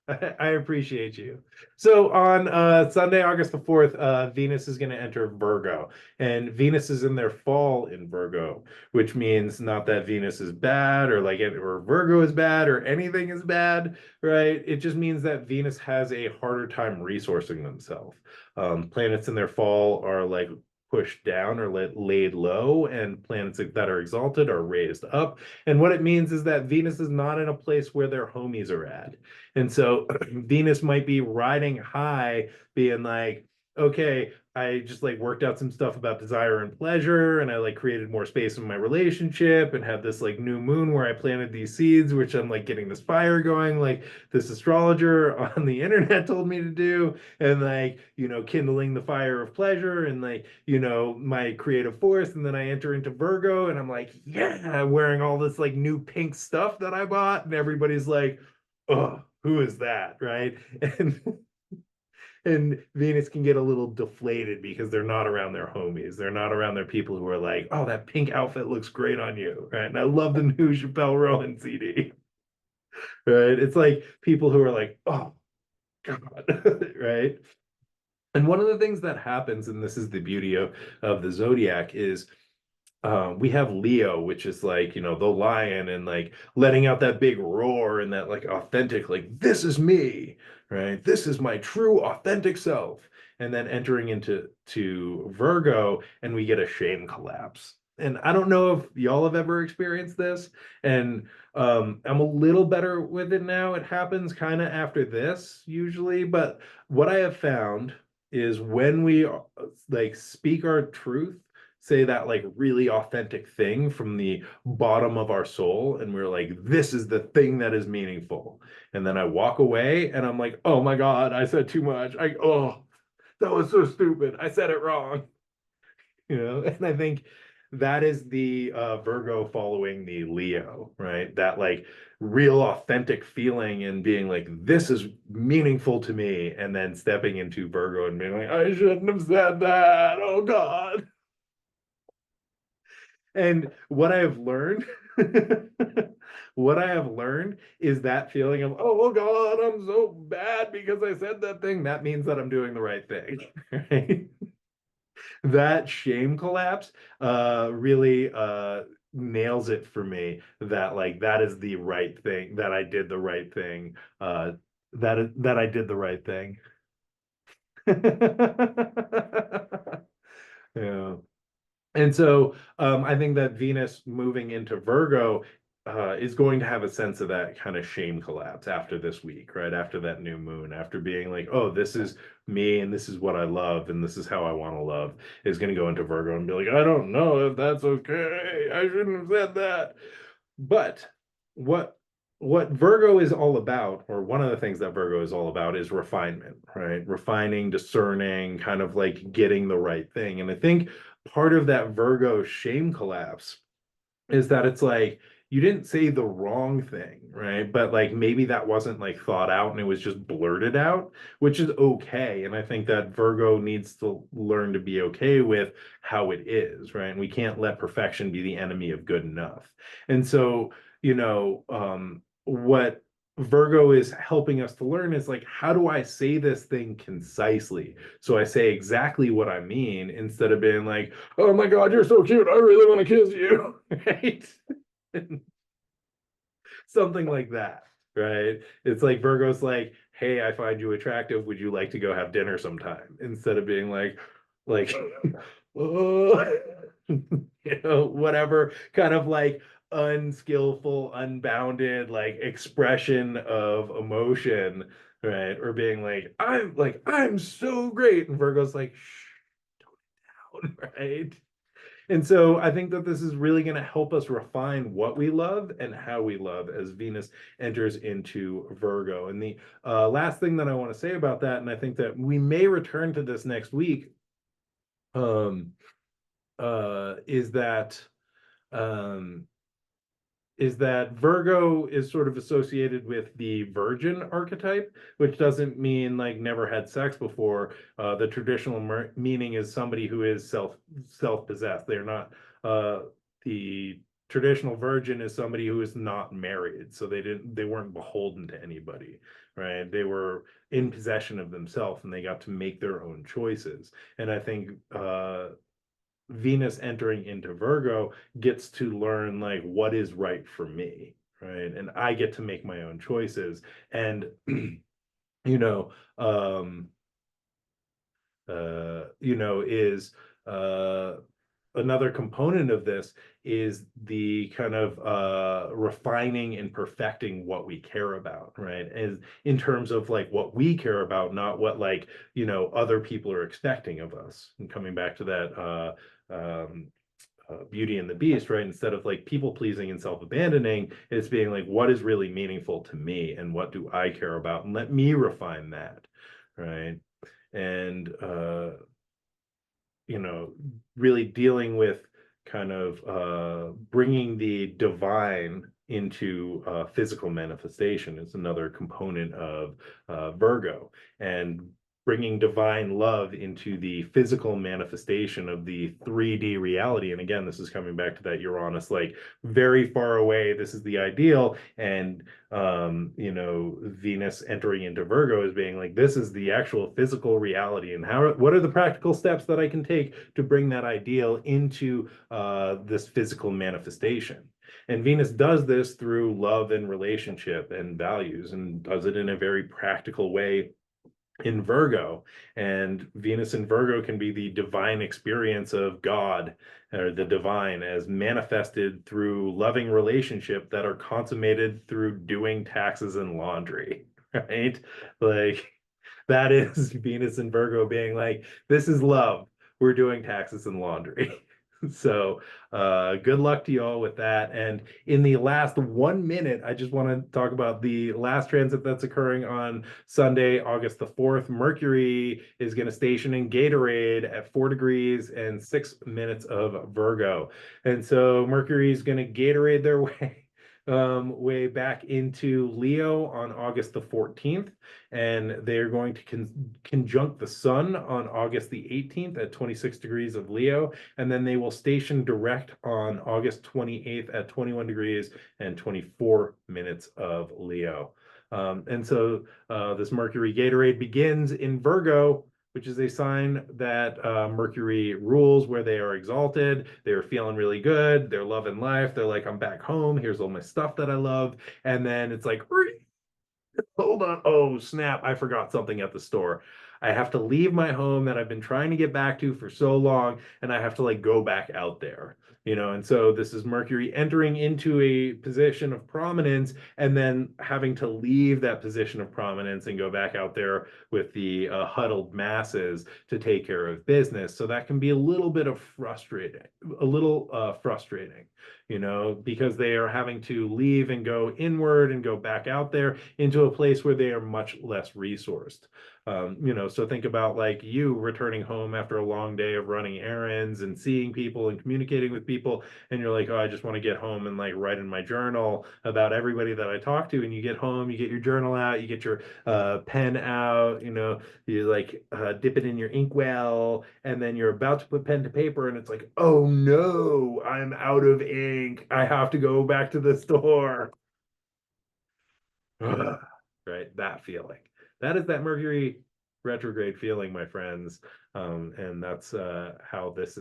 I appreciate you. So on Sunday, August the 4th, Venus is going to enter Virgo, and Venus is in their fall in Virgo, which means not that Venus is bad or or Virgo is bad or anything is bad, right? It just means that Venus has a harder time resourcing themselves. Planets in their fall are like pushed down or laid low, and planets that are exalted are raised up. And what it means is that Venus is not in a place where their homies are at. And so Venus might be riding high, being like, okay, I just like worked out some stuff about desire and pleasure, and I like created more space in my relationship and had this like new moon where I planted these seeds, which I'm like getting this fire going, like this astrologer on the internet told me to do, and like, kindling the fire of pleasure and like, my creative force. And then I enter into Virgo and I'm like, yeah, wearing all this like new pink stuff that I bought, and everybody's like, oh, who is that, right? And Venus can get a little deflated because they're not around their homies. They're not around their people who are like, oh, that pink outfit looks great on you, right? And I love the new Chappelle Rowan CD, right? It's like people who are like, oh God, right? And one of the things that happens, and this is the beauty of the zodiac, is we have Leo, which is like, the lion and like letting out that big roar and that like authentic, like, this is me, right? This is my true authentic self. And then entering into Virgo, and we get a shame collapse. And I don't know if y'all have ever experienced this. And I'm a little better with it now. It happens kind of after this usually. But what I have found is when we like speak our truth, say that like really authentic thing from the bottom of our soul, and we're like, this is the thing that is meaningful, and then I walk away and I'm like, oh my God, I said too much. Oh, that was so stupid, I said it wrong. And I think that is the Virgo following the Leo, right? That like real authentic feeling and being like, this is meaningful to me, and then stepping into Virgo and being like, I shouldn't have said that, oh God. And what I have learned, what I have learned is that feeling of, oh God, I'm so bad because I said that thing. That means that I'm doing the right thing. Right? That shame collapse really nails it for me, that like that is the right thing, that I did the right thing, that I did the right thing. Yeah. And so I think that Venus moving into Virgo is going to have a sense of that kind of shame collapse after this week, right? After that new moon, after being like, oh, this is me and this is what I love and this is how I want to love, is going to go into Virgo and be like, I don't know if that's okay. I shouldn't have said that. But what what Virgo is all about, or one of the things that Virgo is all about, is refinement, right? Refining, discerning, kind of like getting the right thing. And I think part of that Virgo shame collapse is that it's like you didn't say the wrong thing, right? But like maybe that wasn't like thought out and it was just blurted out, which is okay. And I think that Virgo needs to learn to be okay with how it is, right? And we can't let perfection be the enemy of good enough. And so, what Virgo is helping us to learn is like, how do I say this thing concisely? So I say exactly what I mean instead of being like, oh my God, you're so cute. I really want to kiss you. Right? Something like that. Right. It's like Virgo's like, hey, I find you attractive. Would you like to go have dinner sometime? Instead of being like, oh, whatever kind of like unskillful, unbounded like expression of emotion, right? Or being like, I'm so great. And Virgo's like, shh, tone it down, right? And so I think that this is really going to help us refine what we love and how we love as Venus enters into Virgo. And the last thing that I want to say about that, and I think that we may return to this next week, um, is that um, Virgo is sort of associated with the virgin archetype, which doesn't mean like never had sex before. The traditional meaning is somebody who is self-possessed. They're not the traditional virgin is somebody who is not married, so they weren't beholden to anybody, right? They were in possession of themselves and they got to make their own choices. And I think Venus entering into Virgo gets to learn like what is right for me, right? And I get to make my own choices. And you know, um, is another component of this is the kind of refining and perfecting what we care about, right? As in terms of like what we care about, not what like, other people are expecting of us. And coming back to that Beauty and the Beast, right? Instead of like people pleasing and self-abandoning, it's being like, what is really meaningful to me and what do I care about? And let me refine that, right? And really dealing with kind of bringing the divine into physical manifestation is another component of Virgo, and bringing divine love into the physical manifestation of the 3D reality. And again, this is coming back to that Uranus, like very far away. This is the ideal. And Venus entering into Virgo is being like, this is the actual physical reality, and what are the practical steps that I can take to bring that ideal into this physical manifestation. And Venus does this through love and relationship and values, and does it in a very practical way in Virgo. And Venus in Virgo can be the divine experience of God, or the divine as manifested through loving relationship that are consummated through doing taxes and laundry, right? Like that is Venus in Virgo being like, this is love. We're doing taxes and laundry. So good luck to you all with that. And in the last 1 minute, I just want to talk about the last transit that's occurring on Sunday, August the 4th. Mercury is going to station in Gatorade at 4 degrees and 6 minutes of Virgo. And so Mercury is going to Gatorade their way back into Leo on August the 14th, and they're going to conjunct the Sun on August the 18th at 26 degrees of Leo, and then they will station direct on August 28th at 21 degrees and 24 minutes of Leo. And so this Mercury Gatorade begins in Virgo, which is a sign that Mercury rules, where they are exalted. They're feeling really good. They're loving life. They're like, I'm back home. Here's all my stuff that I love. And then it's like, hold on. Oh, snap. I forgot something at the store. I have to leave my home that I've been trying to get back to for so long, and I have to like go back out there. And so this is Mercury entering into a position of prominence and then having to leave that position of prominence and go back out there with the huddled masses to take care of business. So that can be a little bit of frustrating, a little frustrating, because they are having to leave and go inward and go back out there into a place where they are much less resourced. So think about like you returning home after a long day of running errands and seeing people and communicating with people, and you're like, oh, I just want to get home and like write in my journal about everybody that I talk to. And you get home, you get your journal out, you get your pen out, you like dip it in your inkwell, and then you're about to put pen to paper, and it's like, oh no, I'm out of ink. I have to go back to the store. Right, that feeling. That is that Mercury retrograde feeling, my friends. And that's how this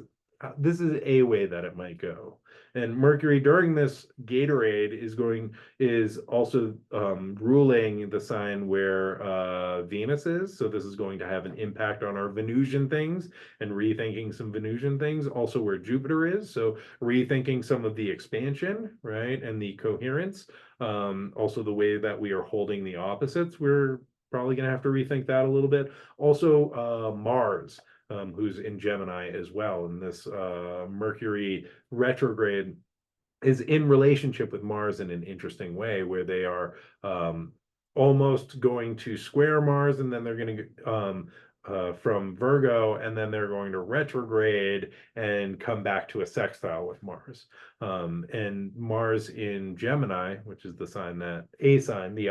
is a way that it might go. And Mercury during this Gatorade is also ruling the sign where Venus is. So this is going to have an impact on our Venusian things and rethinking some Venusian things. Also where Jupiter is. So rethinking some of the expansion, right, and the coherence. Also the way that we are holding the opposites, we're probably going to have to rethink that a little bit. Also, Mars, who's in Gemini as well, and this Mercury retrograde is in relationship with Mars in an interesting way, where they are almost going to square Mars, and then they're going to from Virgo, and then they're going to retrograde and come back to a sextile with Mars. And Mars in Gemini, which is the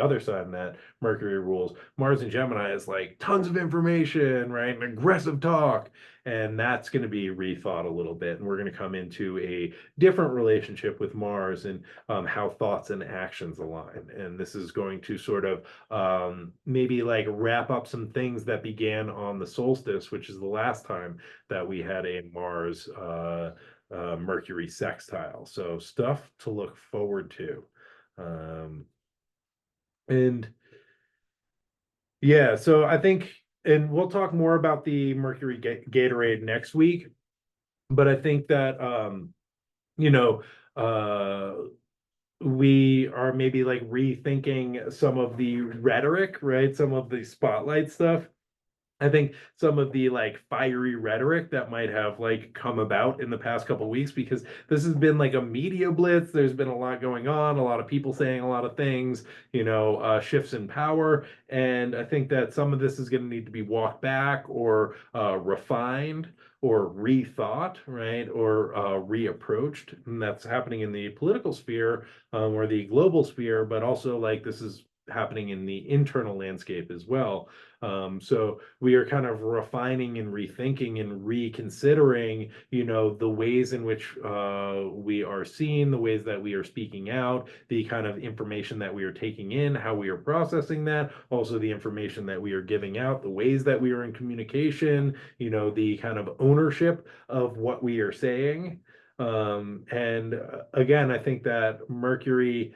other sign that Mercury rules, Mars in Gemini is like tons of information, right? And aggressive talk. And that's going to be rethought a little bit. And we're going to come into a different relationship with Mars and how thoughts and actions align. And this is going to sort of maybe like wrap up some things that began on the solstice, which is the last time that we had a Mars Mercury sextile. So stuff to look forward to. And yeah, so I think, and we'll talk more about the Mercury Gatorade next week, but I think that, you know, uh, we are maybe like rethinking some of the rhetoric, right? Some of the spotlight stuff. I think some of the like fiery rhetoric that might have like come about in the past couple weeks, because this has been like a media blitz. There's been a lot going on, a lot of people saying a lot of things, shifts in power. And I think that some of this is going to need to be walked back or refined or rethought, right? Or reapproached. And that's happening in the political sphere or the global sphere, but also like this is happening in the internal landscape as well. So we are kind of refining and rethinking and reconsidering, the ways in which we are seen, the ways that we are speaking out, the kind of information that we are taking in, how we are processing that, also the information that we are giving out, the ways that we are in communication, the kind of ownership of what we are saying. And again, I think that Mercury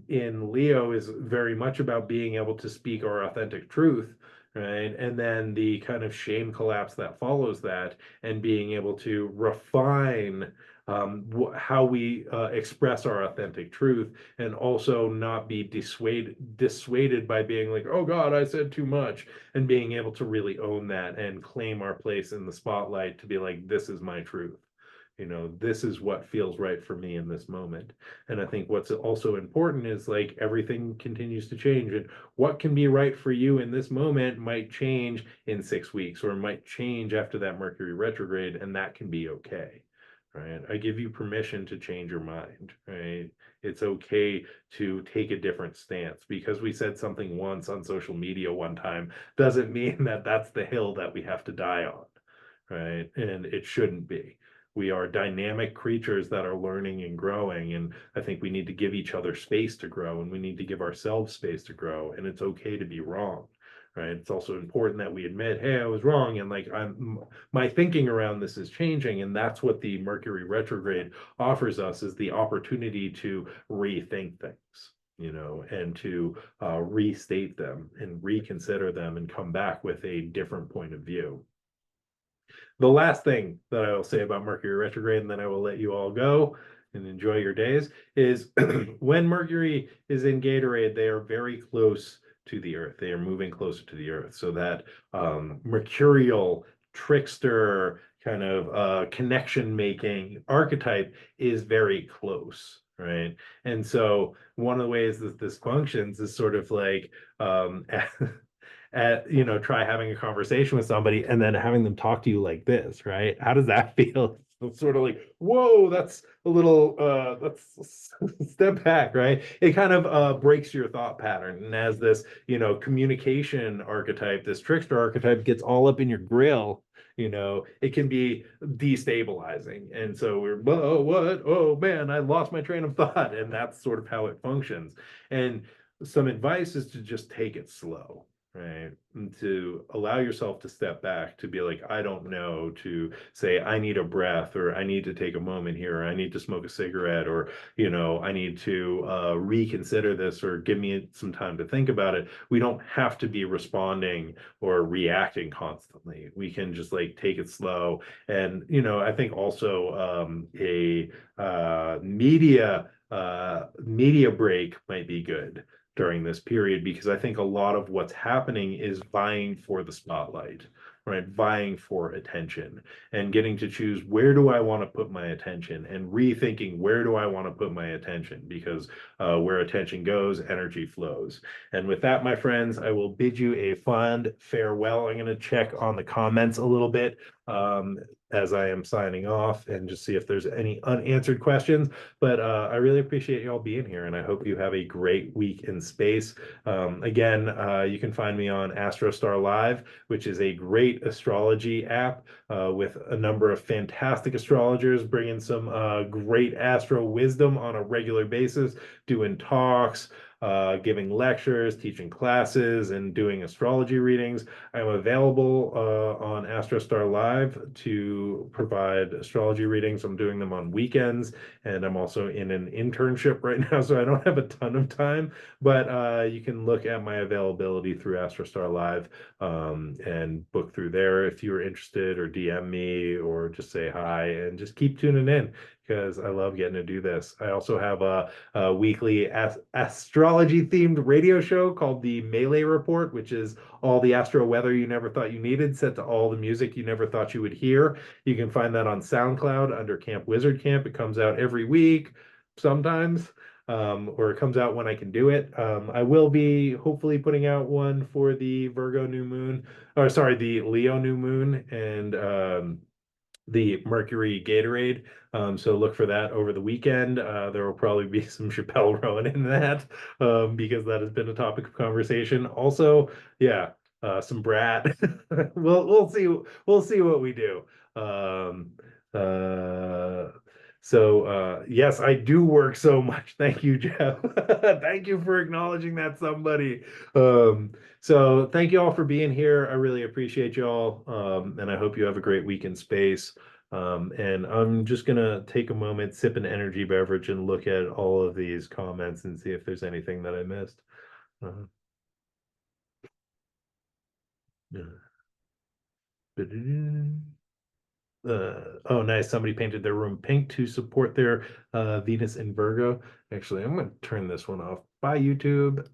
in Leo is very much about being able to speak our authentic truth, right? And then the kind of shame collapse that follows that, and being able to refine how we express our authentic truth, and also not be dissuaded by being like, oh God, I said too much, and being able to really own that and claim our place in the spotlight to be like, this is my truth. This is what feels right for me in this moment. And I think what's also important is like everything continues to change, and what can be right for you in this moment might change in 6 weeks, or might change after that Mercury retrograde, and that can be okay. Right? I give you permission to change your mind, right? It's okay to take a different stance. Because we said something once on social media one time doesn't mean that that's the hill that we have to die on, right? And it shouldn't be. We are dynamic creatures that are learning and growing, and I think we need to give each other space to grow, and we need to give ourselves space to grow, and it's okay to be wrong, right? It's also important that we admit, hey, I was wrong, and like my thinking around this is changing. And that's what the Mercury retrograde offers us, is the opportunity to rethink things, and to restate them and reconsider them and come back with a different point of view. The last thing that I will say about Mercury retrograde, and then I will let you all go and enjoy your days, is when Mercury is in Gatorade, they are very close to the Earth. They are moving closer to the Earth. So that mercurial trickster kind of connection making archetype is very close, right? And so one of the ways that this functions is sort of like try having a conversation with somebody and then having them talk to you like this, right? How does that feel? It's sort of like, whoa, that's a little that's step back, right? It kind of breaks your thought pattern. And as this, communication archetype, this trickster archetype gets all up in your grill, it can be destabilizing. And so we're, oh, what? Oh man, I lost my train of thought. And that's sort of how it functions. And some advice is to just take it slow, right? And to allow yourself to step back, to be like, I don't know, to say, I need a breath, or I need to take a moment here, or I need to smoke a cigarette, or, I need to reconsider this, or give me some time to think about it. We don't have to be responding or reacting constantly. We can just like take it slow. And, I think also a media break might be good during this period, because I think a lot of what's happening is vying for the spotlight, right? Vying for attention and getting to choose, where do I want to put my attention, and rethinking, where do I want to put my attention, because where attention goes, energy flows. And with that, my friends, I will bid you a fond farewell. I'm going to check on the comments a little bit as I am signing off, and just see if there's any unanswered questions. But I really appreciate you all being here, and I hope you have a great week in space. Again, you can find me on Astrostar Live, which is a great astrology app with a number of fantastic astrologers bringing some great astro wisdom on a regular basis, doing talks, giving lectures, teaching classes, and doing astrology readings. I'm available on Astrostar Live to provide astrology readings. I'm doing them on weekends, and I'm also in an internship right now, so I don't have a ton of time, but you can look at my availability through Astrostar Live and book through there if you're interested, or DM me, or just say hi, and just keep tuning in, because I love getting to do this. I also have a weekly astrology themed radio show called the Melee Report, which is all the astro weather you never thought you needed, set to all the music you never thought you would hear. You can find that on SoundCloud under Camp Wizard Camp. It comes out every week, sometimes, or it comes out when I can do it. I will be hopefully putting out one for the Virgo new moon, or sorry, the Leo new moon, and the Mercury Gatorade. So look for that over the weekend. There will probably be some Chappelle Rowan in that, because that has been a topic of conversation. Also, yeah, some Brat. We'll see what we do. Um, uh, yes, I do work so much. Thank you, Jeff. Thank you for acknowledging that, somebody. So thank you all for being here. I really appreciate you all. And I hope you have a great week in space. And I'm just gonna take a moment, sip an energy beverage, and look at all of these comments and see if there's anything that I missed. Uh, oh, nice. Somebody painted their room pink to support their Venus in Virgo. Actually, I'm gonna turn this one off. Bye, YouTube.